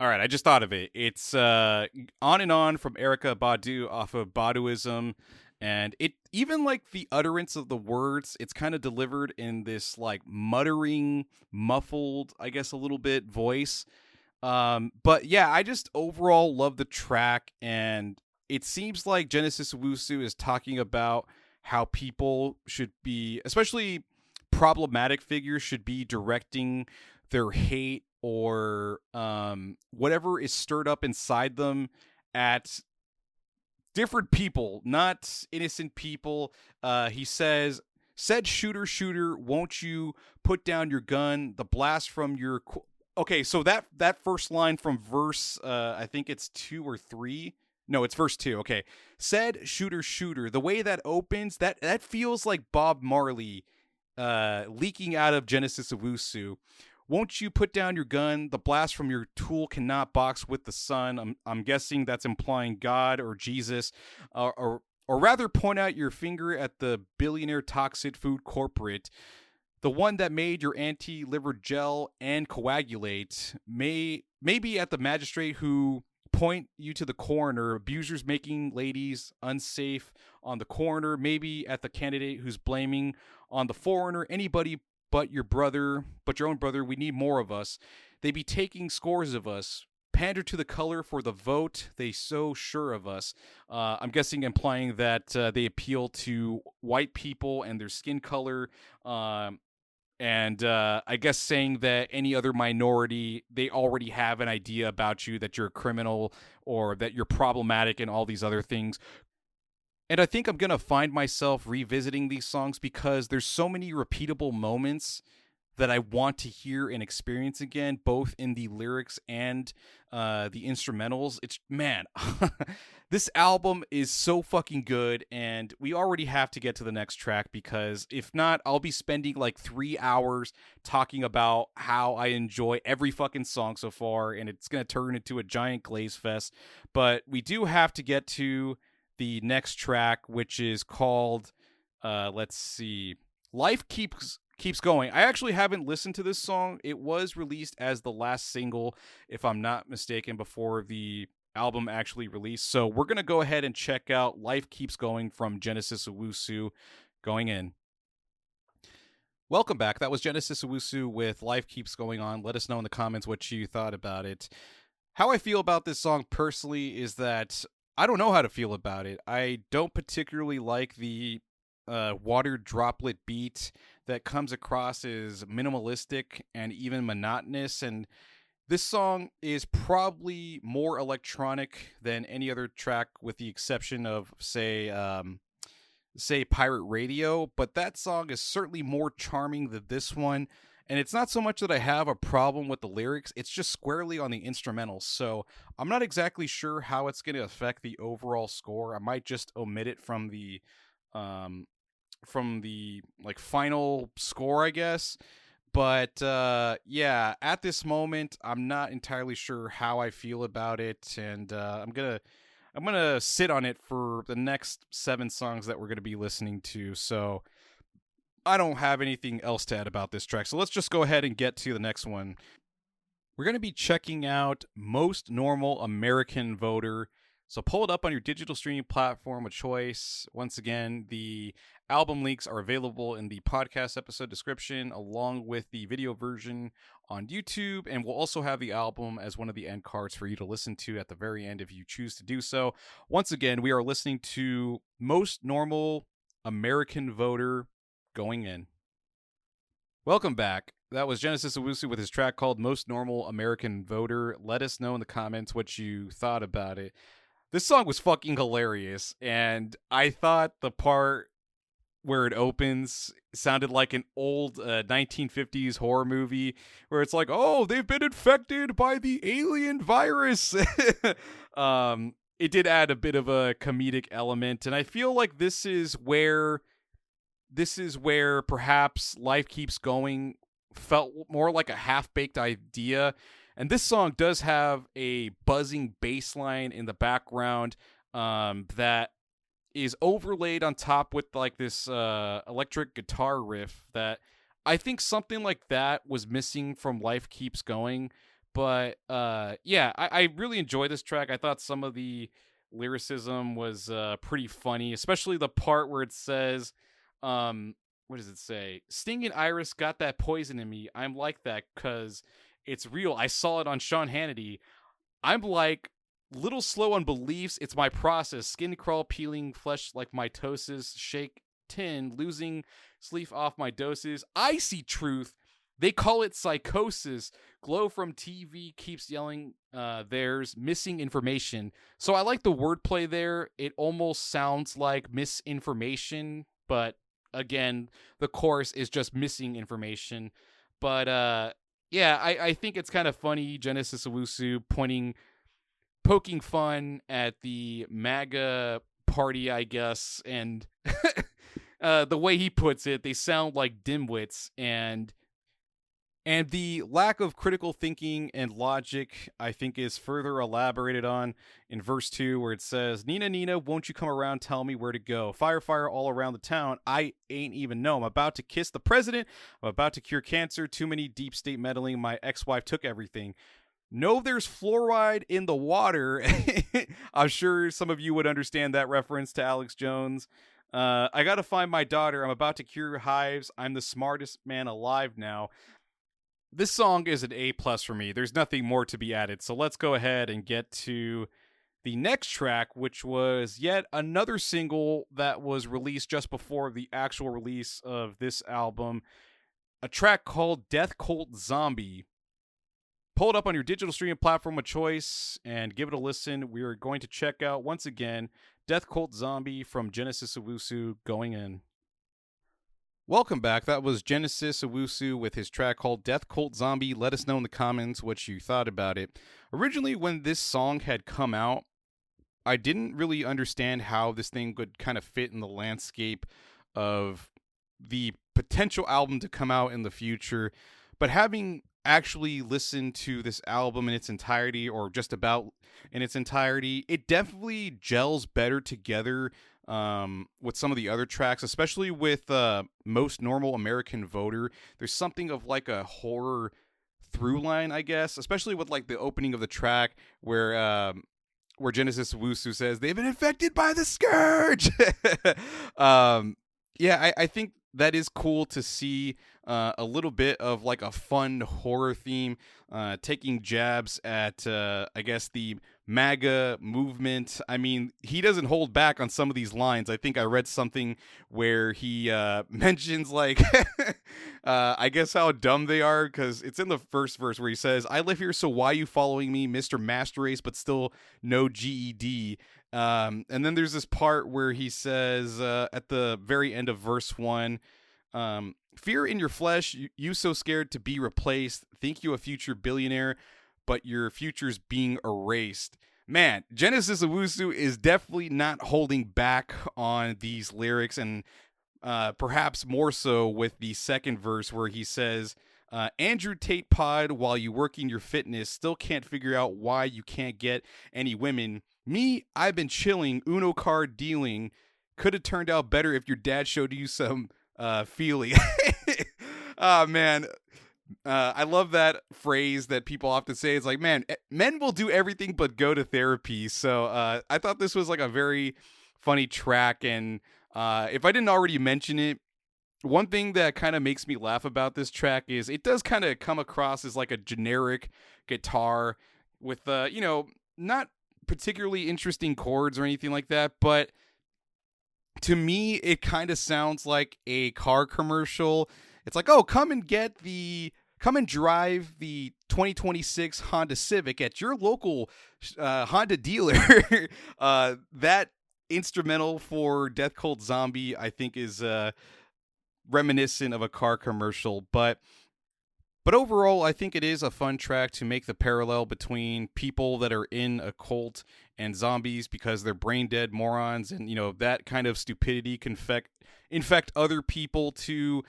All right, I just thought of it. It's On and On from Erykah Badu off of Baduism. And it even like the utterance of the words, it's kind of delivered in this like muttering, muffled, I guess a little bit voice. But yeah, I just overall love the track, and it seems like Genesis Owusu is talking about how people should be, especially problematic figures, should be directing their hate or whatever is stirred up inside them at different people, not innocent people. He said, "Shooter, shooter, won't you put down your gun? The blast from your..." Okay, so that first line from verse, I think it's 2 or 3. No, it's verse 2. Okay, said, "Shooter, shooter." The way that opens, that feels like Bob Marley, leaking out of Genesis Owusu. "Won't you put down your gun? The blast from your tool cannot box with the sun." I'm guessing that's implying God or Jesus, or rather, point out your finger at the billionaire toxic food corporate, the one that made your anti-liver gel and coagulate. Maybe at the magistrate who point you to the coroner, abusers making ladies unsafe on the coroner. Maybe at the candidate who's blaming on the foreigner. Anybody but your own brother. We need more of us. They be taking scores of us. Pander to the color for the vote. They so sure of us. I'm guessing implying that they appeal to white people and their skin color. And I guess saying that any other minority, they already have an idea about you, that you're a criminal or that you're problematic and all these other things. And I think I'm going to find myself revisiting these songs because there's so many repeatable moments that I want to hear and experience again, both in the lyrics and the instrumentals. It's, man, this album is so fucking good, and we already have to get to the next track because if not, I'll be spending like 3 hours talking about how I enjoy every fucking song so far, and it's going to turn into a giant glaze fest. But we do have to get to the next track, which is called, let's see, Life Keeps Going. I actually haven't listened to this song. It was released as the last single, if I'm not mistaken, before the album actually released. So we're going to go ahead and check out Life Keeps Going from Genesis Owusu. Going in. Welcome back. That was Genesis Owusu with Life Keeps Going On. Let us know in the comments what you thought about it. How I feel about this song personally is that I don't know how to feel about it. I don't particularly like the water droplet beat that comes across as minimalistic and even monotonous. And this song is probably more electronic than any other track, with the exception of, say Pirate Radio. But that song is certainly more charming than this one. And it's not so much that I have a problem with the lyrics, it's just squarely on the instrumentals. So I'm not exactly sure how it's going to affect the overall score. I might just omit it from the like final score, I guess. But yeah, at this moment, I'm not entirely sure how I feel about it, and I'm gonna sit on it for the next 7 songs that we're gonna be listening to. So I don't have anything else to add about this track. So let's just go ahead and get to the next one. We're going to be checking out Most Normal American Voter. So pull it up on your digital streaming platform of choice. Once again, the album links are available in the podcast episode description, along with the video version on YouTube. And we'll also have the album as one of the end cards for you to listen to at the very end if you choose to do so. Once again, we are listening to Most Normal American Voter. Going in. Welcome back. That was Genesis Owusu with his track called Most Normal American Voter. Let us know in the comments what you thought about it. This song was fucking hilarious, and I thought the part where it opens sounded like an old 1950s horror movie where it's like, oh, they've been infected by the alien virus. It did add a bit of a comedic element, and I feel like this is where perhaps Life Keeps Going felt more like a half-baked idea. And this song does have a buzzing bass line in the background that is overlaid on top with like this electric guitar riff that I think something like that was missing from Life Keeps Going. But yeah, I really enjoyed this track. I thought some of the lyricism was pretty funny, especially the part where it says, what does it say? Stinging Iris got that poison in me. I'm like that because it's real. I saw it on Sean Hannity. I'm like little slow on beliefs. It's my process. Skin crawl, peeling, flesh like mitosis, shake tin, losing sleep off my doses. I see truth. They call it psychosis. Glow from TV keeps yelling theirs, missing information. So I like the wordplay there. It almost sounds like misinformation, but again, the chorus is just missing information. But yeah, I think it's kind of funny, Genesis Owusu poking fun at the MAGA party, I guess, and the way he puts it, they sound like dimwits, and the lack of critical thinking and logic, I think, is further elaborated on in verse 2, where it says, Nina, Nina, won't you come around, tell me where to go? Fire, fire all around the town. I ain't even know. I'm about to kiss the president. I'm about to cure cancer. Too many deep state meddling. My ex-wife took everything. No, there's fluoride in the water. I'm sure some of you would understand that reference to Alex Jones. I gotta find my daughter. I'm about to cure hives. I'm the smartest man alive now. This song is an A+ for me. There's nothing more to be added. So let's go ahead and get to the next track, which was yet another single that was released just before the actual release of this album. A track called Death Cult Zombie. Pull it up on your digital streaming platform of choice and give it a listen. We are going to check out, once again, Death Cult Zombie from Genesis Owusu, going in. Welcome back. That was Genesis Owusu with his track called Death Cult Zombie. Let us know in the comments what you thought about it. Originally, when this song had come out, I didn't really understand how this thing could kind of fit in the landscape of the potential album to come out in the future. But having actually listened to this album in its entirety, or just about in its entirety, it definitely gels better together with some of the other tracks, especially with Most Normal American Voter. There's something of like a horror through line, I guess, especially with like the opening of the track where Genesis Owusu says they've been infected by the Scourge. Yeah, I think that is cool to see a little bit of like a fun horror theme, taking jabs at, I guess, the MAGA movement. I mean, he doesn't hold back on some of these lines. I think I read something where he mentions like, I guess how dumb they are, because it's in the first verse where he says, I live here, so why you following me, Mr. Master Race, but still no GED. And then there's this part where he says at the very end of verse 1, fear in your flesh, you so scared to be replaced, think you a future billionaire, but your future's being erased. Man, Genesis Owusu is definitely not holding back on these lyrics, and perhaps more so with the second verse where he says, Andrew Tate Pod, while you working your fitness, still can't figure out why you can't get any women. Me, I've been chilling, Uno card dealing. Could have turned out better if your dad showed you some feeling. Oh, man. I love that phrase that people often say. It's like, man, men will do everything but go to therapy. So I thought this was like a very funny track. And if I didn't already mention it, one thing that kind of makes me laugh about this track is it does kind of come across as like a generic guitar with, not particularly interesting chords or anything like that. But to me, it kind of sounds like a car commercial. It's like, oh, come and drive the 2026 Honda Civic at your local Honda dealer. That instrumental for Death Cult Zombie, I think, is reminiscent of a car commercial. But overall, I think it is a fun track to make the parallel between people that are in a cult and zombies because they're brain dead morons, and that kind of stupidity can infect other people to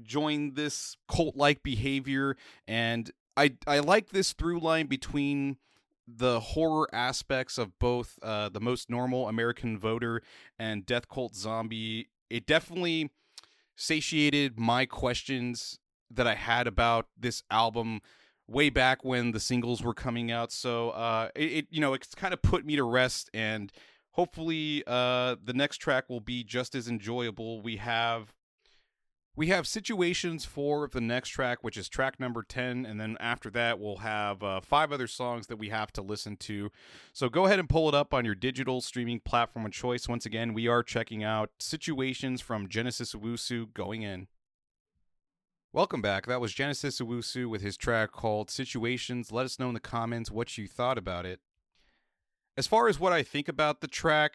join this cult-like behavior. And I like this through line between the horror aspects of both the Most Normal American Voter and Death Cult Zombie. It definitely satiated my questions that I had about this album way back when the singles were coming out. So it's kind of put me to rest, and hopefully the next track will be just as enjoyable. We have We have Situations for the next track, which is track number 10. And then after that, we'll have 5 other songs that we have to listen to. So go ahead and pull it up on your digital streaming platform of choice. Once again, we are checking out Situations from Genesis Owusu going in. Welcome back. That was Genesis Owusu with his track called Situations. Let us know in the comments what you thought about it. As far as what I think about the track,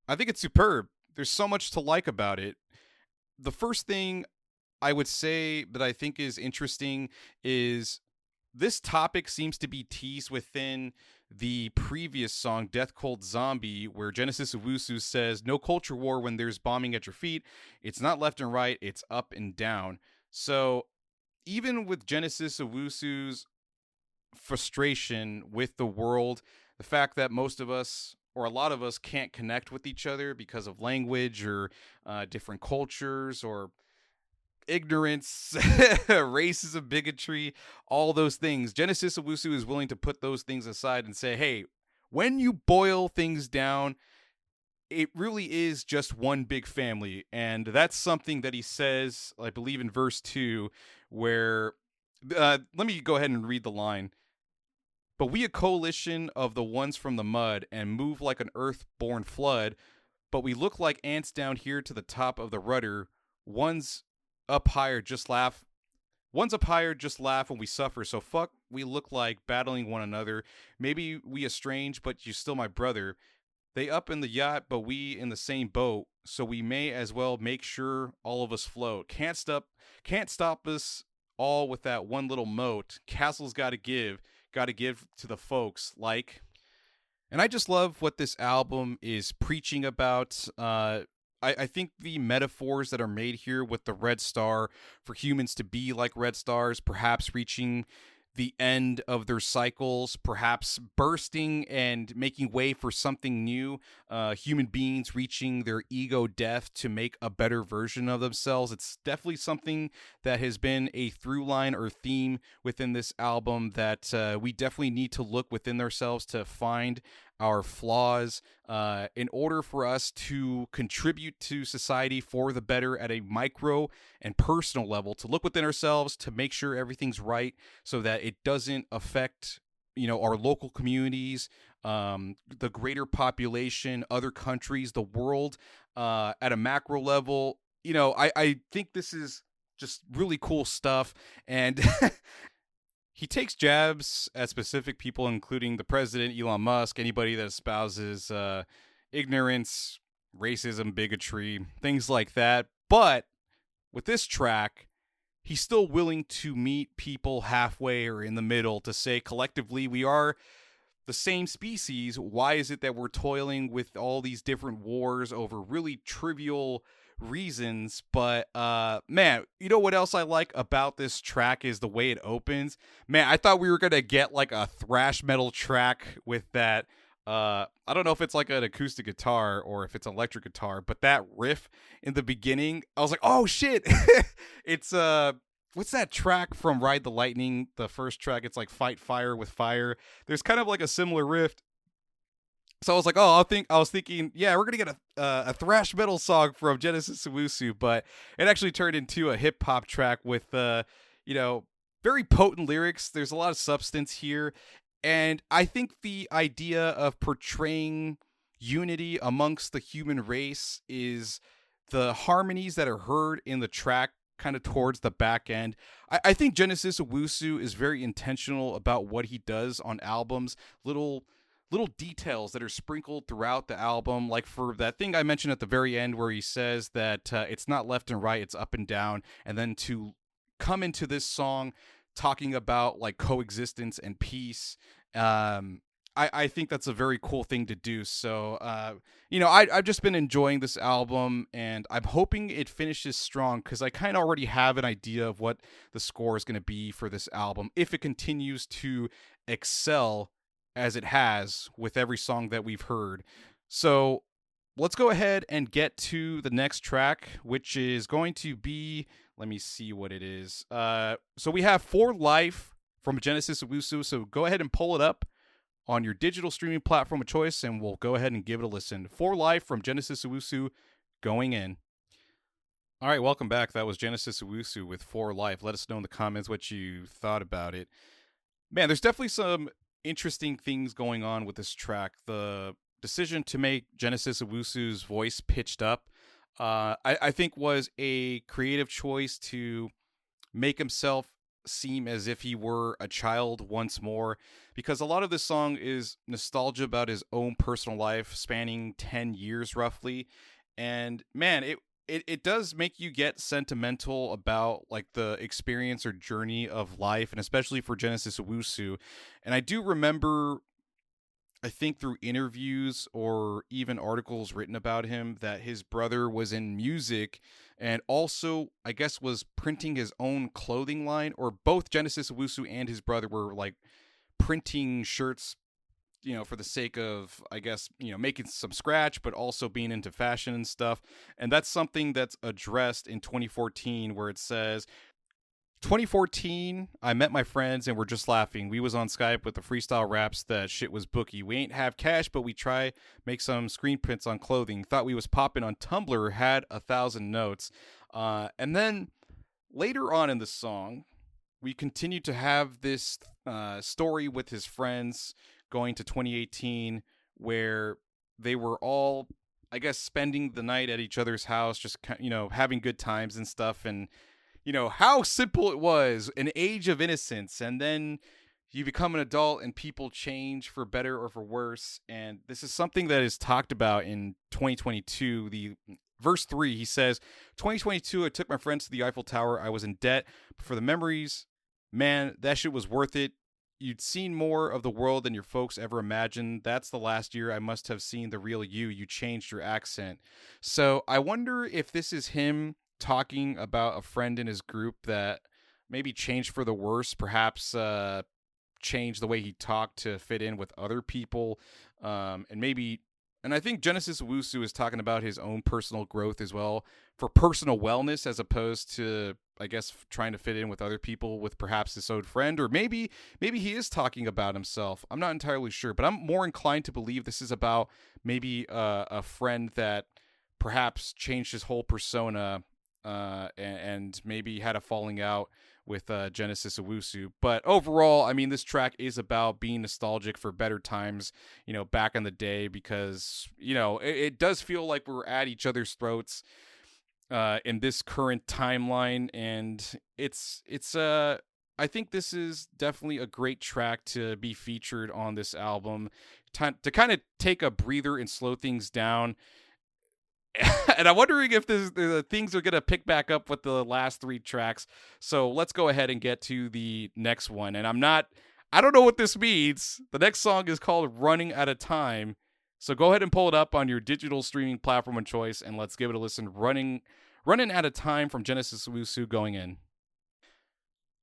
I think it's superb. There's so much to like about it. The first thing I would say that I think is interesting is this topic seems to be teased within the previous song, Death Cold Zombie, where Genesis Owusu says, "No culture war when there's bombing at your feet. It's not left and right, it's up and down." So even with Genesis Owusu's frustration with the world, the fact that most of us or a lot of us can't connect with each other because of language or different cultures or ignorance, racism, bigotry, all those things. Genesis Owusu is willing to put those things aside and say, hey, when you boil things down, it really is just one big family. And that's something that he says, I believe, in verse 2, where let me go ahead and read the line. "But we a coalition of the ones from the mud and move like an earth-born flood, but we look like ants down here to the top of the rudder. One's up higher, just laugh. One's up higher, just laugh when we suffer. So fuck, we look like battling one another. Maybe we estranged, but you still my brother. They up in the yacht, but we in the same boat. So we may as well make sure all of us float. Can't stop us all with that one little moat. Castle's got to give to the folks like." And I just love what this album is preaching about. I think the metaphors that are made here with the red star, for humans to be like red stars, perhaps reaching the end of their cycles, perhaps bursting and making way for something new, human beings reaching their ego death to make a better version of themselves. It's definitely something that has been a through line or theme within this album that we definitely need to look within ourselves to find our flaws in order for us to contribute to society for the better at a micro and personal level, to look within ourselves to make sure everything's right so that it doesn't affect our local communities, the greater population, other countries, the world at a macro level. I think this is just really cool stuff. And he takes jabs at specific people, including the president, Elon Musk, anybody that espouses ignorance, racism, bigotry, things like that. But with this track, he's still willing to meet people halfway or in the middle to say collectively we are the same species. Why is it that we're toiling with all these different wars over really trivial reasons? But man, you know what else I like about this track is the way it opens. Man, I thought we were gonna get like a thrash metal track with that. I don't know if it's like an acoustic guitar or if it's an electric guitar, but that riff in the beginning, I was like, oh shit. It's what's that track from Ride the Lightning? The first track, it's like Fight Fire with Fire. There's kind of like a similar riff. So I was like, I was thinking, yeah, we're gonna get a thrash metal song from Genesis Owusu, but it actually turned into a hip hop track with very potent lyrics. There's a lot of substance here, and I think the idea of portraying unity amongst the human race is the harmonies that are heard in the track kind of towards the back end. I think Genesis Owusu is very intentional about what he does on albums. Little details that are sprinkled throughout the album, like for that thing I mentioned at the very end where he says that it's not left and right, it's up and down, and then to come into this song talking about like coexistence and peace. I think that's a very cool thing to do. So, I've just been enjoying this album, and I'm hoping it finishes strong because I kind of already have an idea of what the score is going to be for this album if it continues to excel as it has with every song that we've heard. So let's go ahead and get to the next track, which is going to be, let me see what it is. So we have For Life from Genesis Owusu. So go ahead and pull it up on your digital streaming platform of choice, and we'll go ahead and give it a listen. For Life from Genesis Owusu going in. All right, welcome back. That was Genesis Owusu with For Life. Let us know in the comments what you thought about it. Man, there's definitely some interesting things going on with this track. The decision to make Genesis Owusu's voice pitched up, I think, was a creative choice to make himself seem as if he were a child once more, because a lot of this song is nostalgia about his own personal life spanning 10 years roughly. And man, it does make you get sentimental about like the experience or journey of life, and especially for Genesis Owusu. And I do remember, I think through interviews or even articles written about him, that his brother was in music and also, I guess, was printing his own clothing line, or both Genesis Owusu and his brother were like printing shirts, for the sake of, I guess, making some scratch, but also being into fashion and stuff. And that's something that's addressed in 2014, where it says, 2014, I met my friends and we're just laughing. We was on Skype with the freestyle raps that shit was bookie. We ain't have cash, but we try make some screen prints on clothing. Thought we was popping on Tumblr, had 1,000 notes. And then later on in the song, we continue to have this story with his friends going to 2018, where they were all, I guess, spending the night at each other's house, just having good times and stuff. And how simple it was, an age of innocence. And then you become an adult and people change for better or for worse. And this is something that is talked about in 2022. The verse 3, he says, 2022, I took my friends to the Eiffel Tower. I was in debt, but for the memories, man, that shit was worth it. You'd seen more of the world than your folks ever imagined. That's the last year I must have seen the real you. You changed your accent. So I wonder if this is him talking about a friend in his group that maybe changed for the worse, perhaps changed the way he talked to fit in with other people, and I think Genesis Owusu is talking about his own personal growth as well, for personal wellness, as opposed to, I guess, trying to fit in with other people with perhaps this old friend. Or maybe he is talking about himself. I'm not entirely sure, but I'm more inclined to believe this is about maybe a friend that perhaps changed his whole persona, and maybe had a falling out with Genesis Owusu. But overall, I mean, this track is about being nostalgic for better times, back in the day, because, it does feel like we're at each other's throats in this current timeline. And I think this is definitely a great track to be featured on this album, to kind of take a breather and slow things down. And I'm wondering if the things are going to pick back up with the last three tracks. So let's go ahead and get to the next one. And I don't know what this means. The next song is called Running Out of Time. So go ahead and pull it up on your digital streaming platform of choice, and let's give it a listen. Running Out of Time from Genesis Owusu, going in.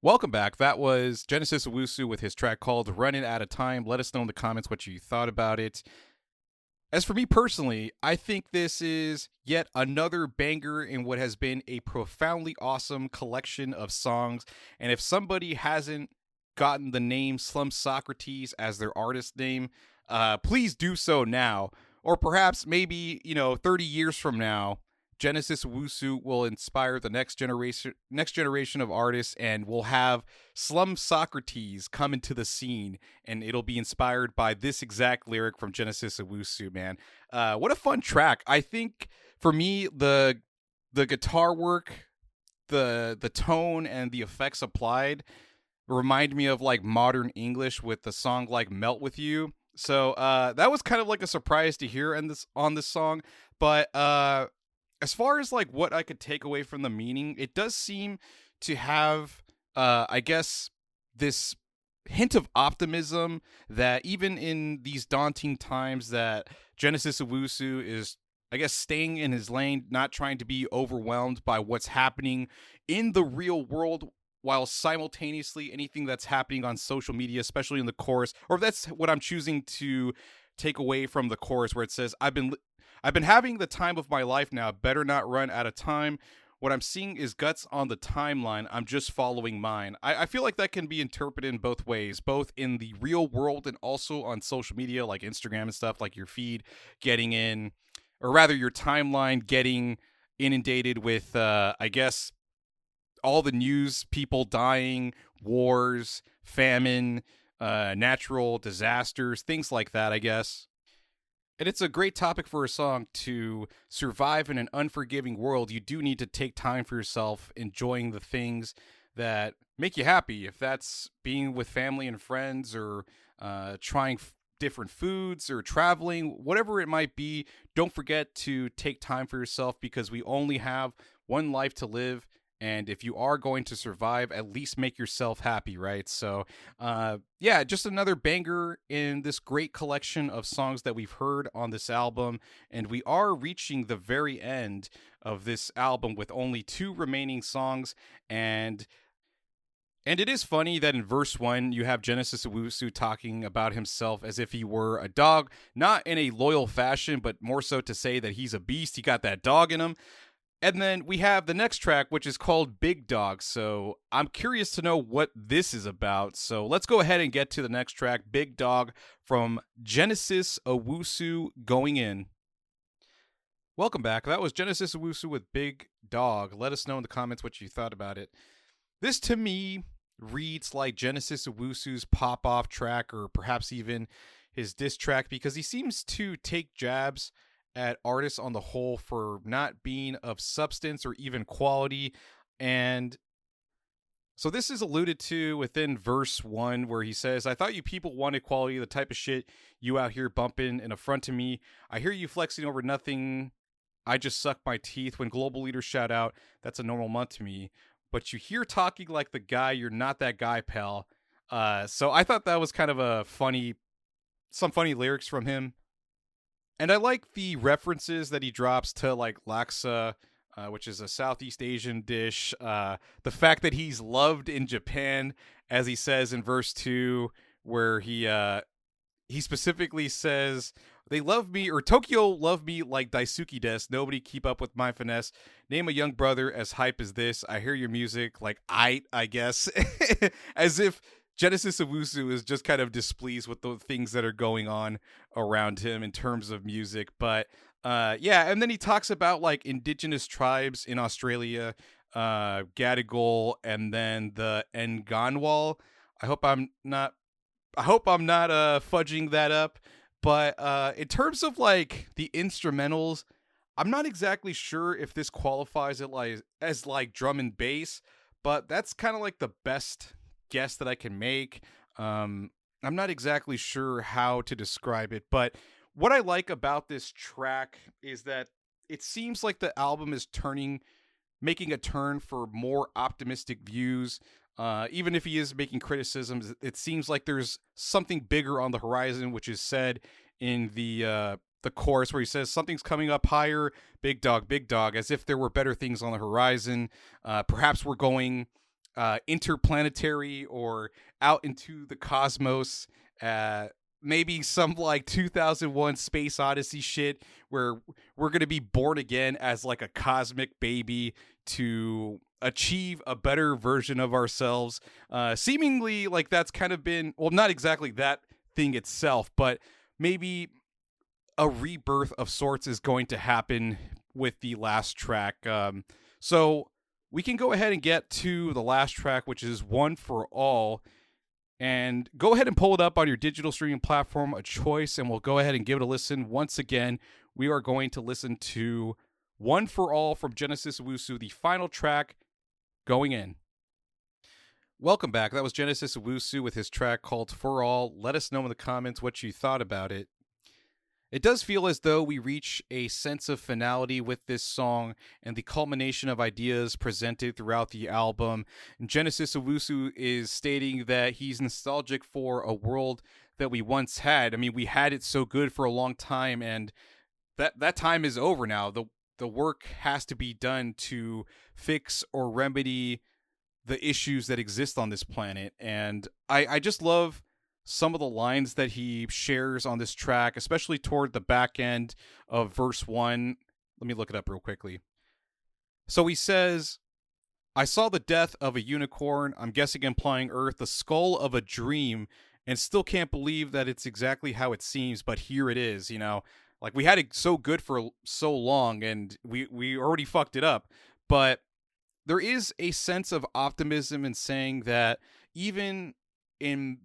Welcome back. That was Genesis Owusu with his track called Running Out of Time. Let us know in the comments what you thought about it. As for me personally, I think this is yet another banger in what has been a profoundly awesome collection of songs. And if somebody hasn't gotten the name Slum Socrates as their artist name, please do so now. Or perhaps maybe, 30 years from now, Genesis Owusu will inspire the next generation of artists, and we'll have Slum Socrates come into the scene, and it'll be inspired by this exact lyric from Genesis Owusu, man. What a fun track. I think for me, the guitar work, the tone, and the effects applied remind me of like modern English with the song like Melt With You. So that was kind of like a surprise to hear on this song. But as far as like what I could take away from the meaning, it does seem to have, I guess, this hint of optimism that even in these daunting times, that Genesis Owusu is, I guess, staying in his lane, not trying to be overwhelmed by what's happening in the real world, while simultaneously anything that's happening on social media, especially in the chorus, or that's what I'm choosing to take away from the chorus, where it says, I've been having the time of my life now. Better not run out of time. What I'm seeing is guts on the timeline. I'm just following mine. I feel like that can be interpreted in both ways, both in the real world and also on social media like Instagram and stuff, like your feed getting in, or rather your timeline getting inundated with, I guess, all the news, people dying, wars, famine, natural disasters, things like that, I guess. And it's a great topic for a song. To survive in an unforgiving world, you do need to take time for yourself, enjoying the things that make you happy. If that's being with family and friends, or trying different foods, or traveling, whatever it might be, don't forget to take time for yourself, because we only have one life to live. And if you are going to survive, at least make yourself happy, right? So, yeah, just another banger in this great collection of songs that we've heard on this album. And we are reaching the very end of this album with only 2 remaining songs. And it is funny that in verse 1, you have Genesis Owusu talking about himself as if he were a dog, not in a loyal fashion, but more so to say that he's a beast. He got that dog in him. And then we have the next track, which is called Big Dog. So I'm curious to know what this is about. So let's go ahead and get to the next track, Big Dog, from Genesis Owusu, Going In. Welcome back. That was Genesis Owusu with Big Dog. Let us know in the comments what you thought about it. This, to me, reads like Genesis Owusu's pop-off track, or perhaps even his diss track, because he seems to take jabs at artists on the whole for not being of substance or even quality. And so this is alluded to within verse 1, where he says, I thought you people wanted quality, the type of shit you out here bumping in affront to me. I hear you flexing over nothing. I just suck my teeth. When global leaders shout out, that's a normal month to me. But you hear talking like the guy, you're not that guy, pal. So I thought that was kind of some funny lyrics from him. And I like the references that he drops to, like, laksa, which is a Southeast Asian dish. The fact that he's loved in Japan, as he says in verse 2, where he specifically says, they love me, or Tokyo love me like Daisuke des. Nobody keep up with my finesse. Name a young brother as hype as this. I hear your music like I guess. As if Genesis Owusu is just kind of displeased with the things that are going on around him in terms of music. But yeah, and then he talks about, like, indigenous tribes in Australia, Gadigal, and then the Nganwal. I hope I'm not fudging that up. But in terms of, like, the instrumentals, I'm not exactly sure if this qualifies it as drum and bass, but that's kind of like the best guess that I can make. I'm not exactly sure how to describe it, but what I like about this track is that it seems like the album is making a turn for more optimistic views. Even if he is making criticisms, it seems like there's something bigger on the horizon, which is said in the chorus, where he says something's coming up higher, big dog, as if there were better things on the horizon. Perhaps we're going interplanetary or out into the cosmos. Maybe some, like, 2001 Space Odyssey shit, where we're going to be born again as, like, a cosmic baby to achieve a better version of ourselves. Seemingly like that's kind of been, well, not exactly that thing itself, but maybe a rebirth of sorts is going to happen with the last track. So we can go ahead and get to the last track, which is One for All. And go ahead and pull it up on your digital streaming platform of choice, and we'll go ahead and give it a listen. Once again, we are going to listen to One for All from Genesis Owusu, the final track, Going In. Welcome back. That was Genesis Owusu with his track called For All. Let us know in the comments what you thought about it. It does feel as though we reach a sense of finality with this song and the culmination of ideas presented throughout the album. And Genesis Owusu is stating that he's nostalgic for a world that we once had. I mean, we had it so good for a long time, and that time is over now. The work has to be done to fix or remedy the issues that exist on this planet. And I just love some of the lines that he shares on this track, especially toward the back end of verse 1. Let me look it up real quickly. So he says, I saw the death of a unicorn, I'm guessing implying Earth, the skull of a dream, and still can't believe that it's exactly how it seems, but here it is, you know. Like, we had it so good for so long, and we already fucked it up. But there is a sense of optimism in saying that even in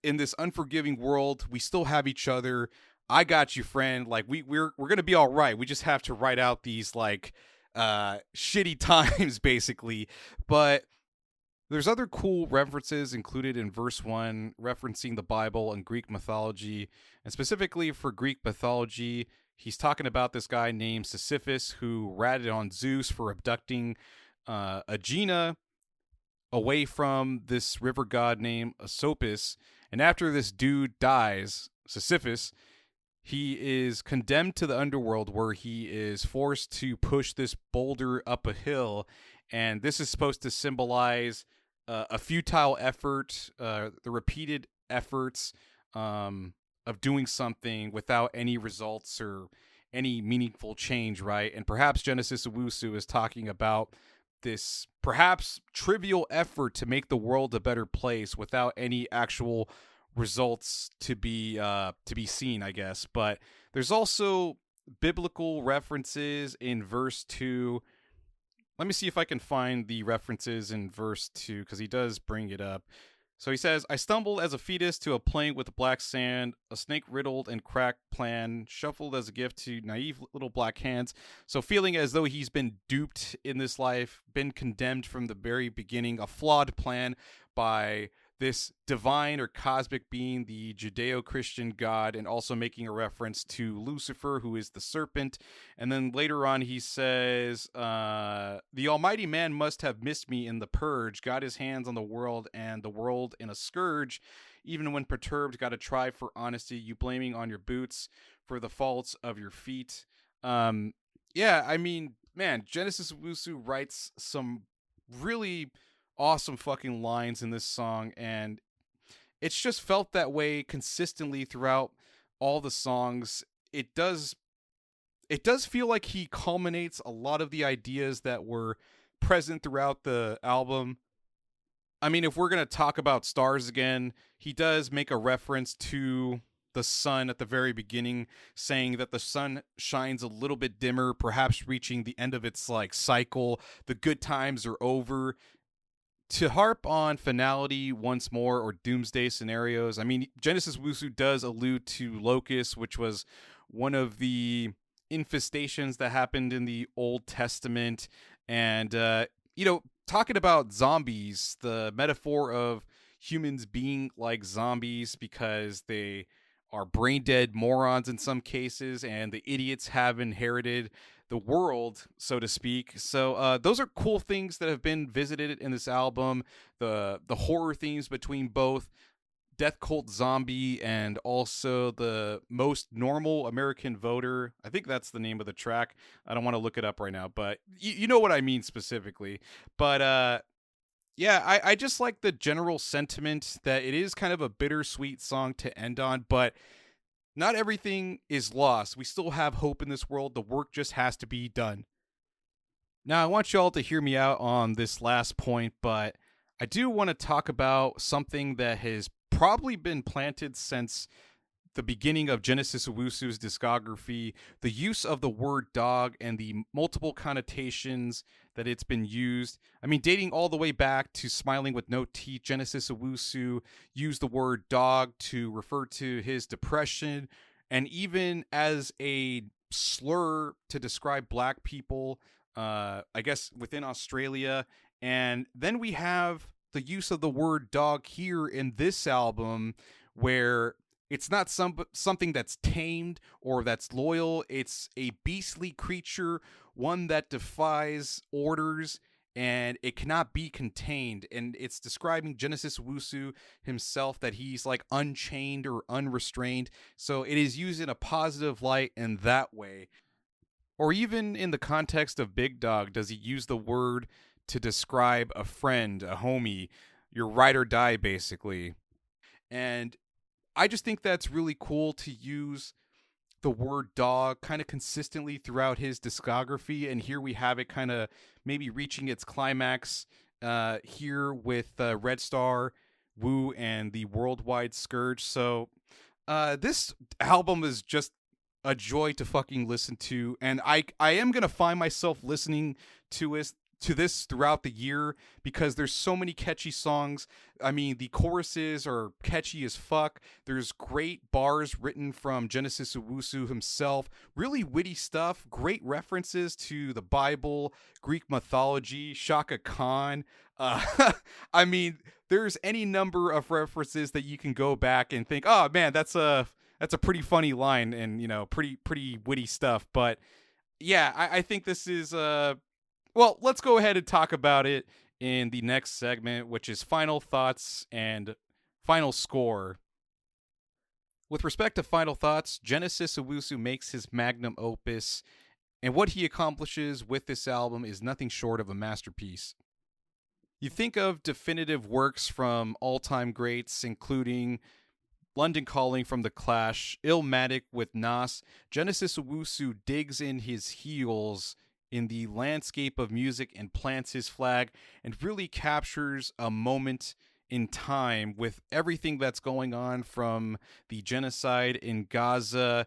this unforgiving world, we still have each other. I got you, friend. Like, we're gonna be all right. We just have to write out these, like, shitty times, basically. But there's other cool references included in verse 1, referencing the Bible and Greek mythology. And specifically for Greek mythology, he's talking about this guy named Sisyphus who ratted on Zeus for abducting Aegina away from this river god named Asopus. And after this dude dies, Sisyphus, he is condemned to the underworld where he is forced to push this boulder up a hill. And this is supposed to symbolize a futile effort, the repeated efforts of doing something without any results or any meaningful change, right? And perhaps Genesis Owusu is talking about this perhaps trivial effort to make the world a better place without any actual results to be seen, I guess. But there's also biblical references in verse 2. Let me see if I can find the references in verse 2, because he does bring it up. So he says, I stumbled as a fetus to a plain with black sand, a snake riddled and cracked plan, shuffled as a gift to naive little black hands. So feeling as though he's been duped in this life, been condemned from the very beginning, a flawed plan by this divine or cosmic being, the Judeo-Christian God, and also making a reference to Lucifer, who is the serpent. And then later on he says, the almighty man must have missed me in the purge, got his hands on the world and the world in a scourge. Even when perturbed, got to try for honesty, you blaming on your boots for the faults of your feet. Yeah, I mean, man, Genesis Owusu writes some really awesome fucking lines in this song, and it's just felt that way consistently throughout all the songs. It does feel like he culminates a lot of the ideas that were present throughout the album. I mean, if we're going to talk about stars again, he does make a reference to the sun at the very beginning, saying that the sun shines a little bit dimmer, perhaps reaching the end of its like cycle. The good times are over. To harp on finality once more, or doomsday scenarios, I mean, Genesis Owusu does allude to locusts, which was one of the infestations that happened in the Old Testament. And, talking about zombies, the metaphor of humans being like zombies because they are brain dead morons in some cases, and the idiots have inherited the world, so to speak. So those are cool things that have been visited in this album. The horror themes between both Death Cult Zombie and also the Most Normal American Voter. I think that's the name of the track. I don't want to look it up right now, but you know what I mean specifically. But yeah, I just like the general sentiment that it is kind of a bittersweet song to end on, but not everything is lost. We still have hope in this world. The work just has to be done. Now, I want you all to hear me out on this last point, but I do want to talk about something that has probably been planted since the beginning of Genesis Owusu's discography, the use of the word dog and the multiple connotations that it's been used. I mean, dating all the way back to Smiling with No Teeth, Genesis Owusu used the word dog to refer to his depression, and even as a slur to describe black people, I guess within Australia. And then we have the use of the word dog here in this album, where it's not something that's tamed or that's loyal. It's a beastly creature, one that defies orders, and it cannot be contained. And it's describing Genesis Owusu himself, that he's like unchained or unrestrained. So it is used in a positive light in that way. Or even in the context of Big Dog, does he use the word to describe a friend, a homie, your ride or die, basically? And I just think that's really cool to use the word dog kind of consistently throughout his discography. And here we have it kind of maybe reaching its climax here with REDSTAR, Wu, and the Worldwide Scourge. So this album is just a joy to fucking listen to, and I am gonna find myself listening to this throughout the year because there's so many catchy songs. I mean, the choruses are catchy as fuck. There's great bars written from Genesis Owusu himself. Really witty stuff. Great references to the Bible, Greek mythology, Shaka Khan. I mean, there's any number of references that you can go back and think, oh man, that's a pretty funny line, and pretty witty stuff. But yeah, I think this is well, let's go ahead and talk about it in the next segment, which is final thoughts and final score. With respect to final thoughts, Genesis Owusu makes his magnum opus, and what he accomplishes with this album is nothing short of a masterpiece. You think of definitive works from all-time greats, including London Calling from The Clash, Illmatic with Nas. Genesis Owusu digs in his heels in the landscape of music and plants his flag and really captures a moment in time with everything that's going on, from the genocide in Gaza,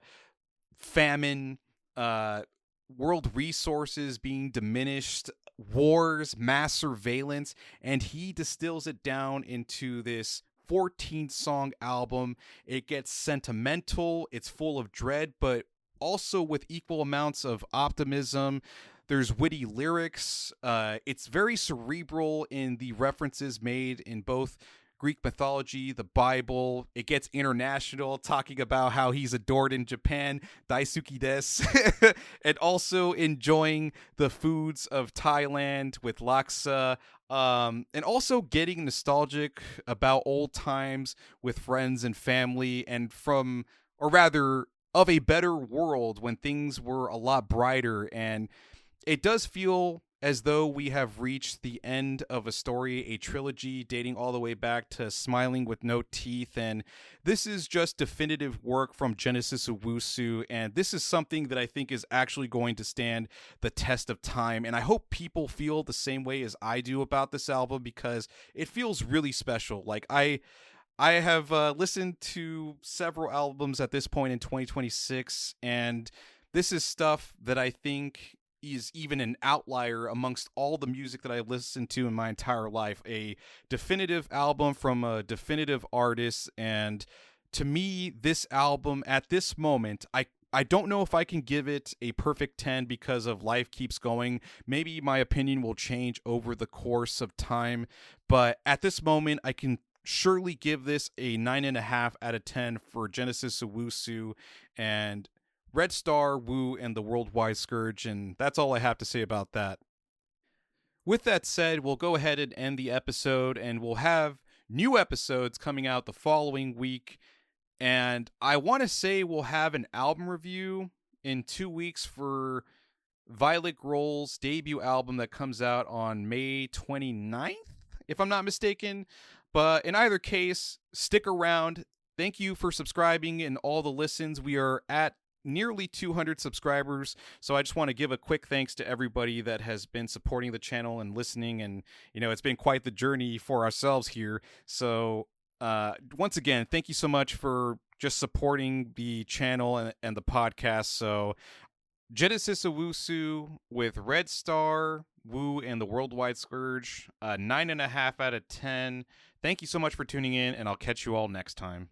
famine, world resources being diminished, wars, mass surveillance, and he distills it down into this 14-song album. It gets sentimental, it's full of dread, but also with equal amounts of optimism. There's witty lyrics. It's very cerebral in the references made in both Greek mythology, the Bible. It gets international, talking about how he's adored in Japan, Daisuki desu, and also enjoying the foods of Thailand with laksa, and also getting nostalgic about old times with friends and family, and or rather, of a better world when things were a lot brighter. And it does feel as though we have reached the end of a story, a trilogy dating all the way back to Smiling with No Teeth. And this is just definitive work from Genesis Owusu. And this is something that I think is actually going to stand the test of time. And I hope people feel the same way as I do about this album, because it feels really special. Like, I have listened to several albums at this point in 2026, and this is stuff that I think is even an outlier amongst all the music that I listened to in my entire life. A definitive album from a definitive artist, and to me, this album at this moment, I don't know if I can give it a perfect 10 because of life keeps going. Maybe my opinion will change over the course of time, but at this moment, I can surely give this a 9.5 out of 10 for Genesis Owusu and REDSTAR, Wu, and the Worldwide Scourge, and that's all I have to say about that. With that said, we'll go ahead and end the episode, and we'll have new episodes coming out the following week. And I want to say we'll have an album review in 2 weeks for Violet Grohl's debut album that comes out on May 29th, if I'm not mistaken. But in either case, stick around. Thank you for subscribing and all the listens. We are at nearly 200 subscribers, so I just want to give a quick thanks to everybody that has been supporting the channel and listening, and it's been quite the journey for ourselves here. So once again, thank you so much for just supporting the channel and the podcast. So Genesis Owusu with REDSTAR, Wu, and the Worldwide Scourge, 9.5 out of 10. Thank you so much for tuning in, and I'll catch you all next time.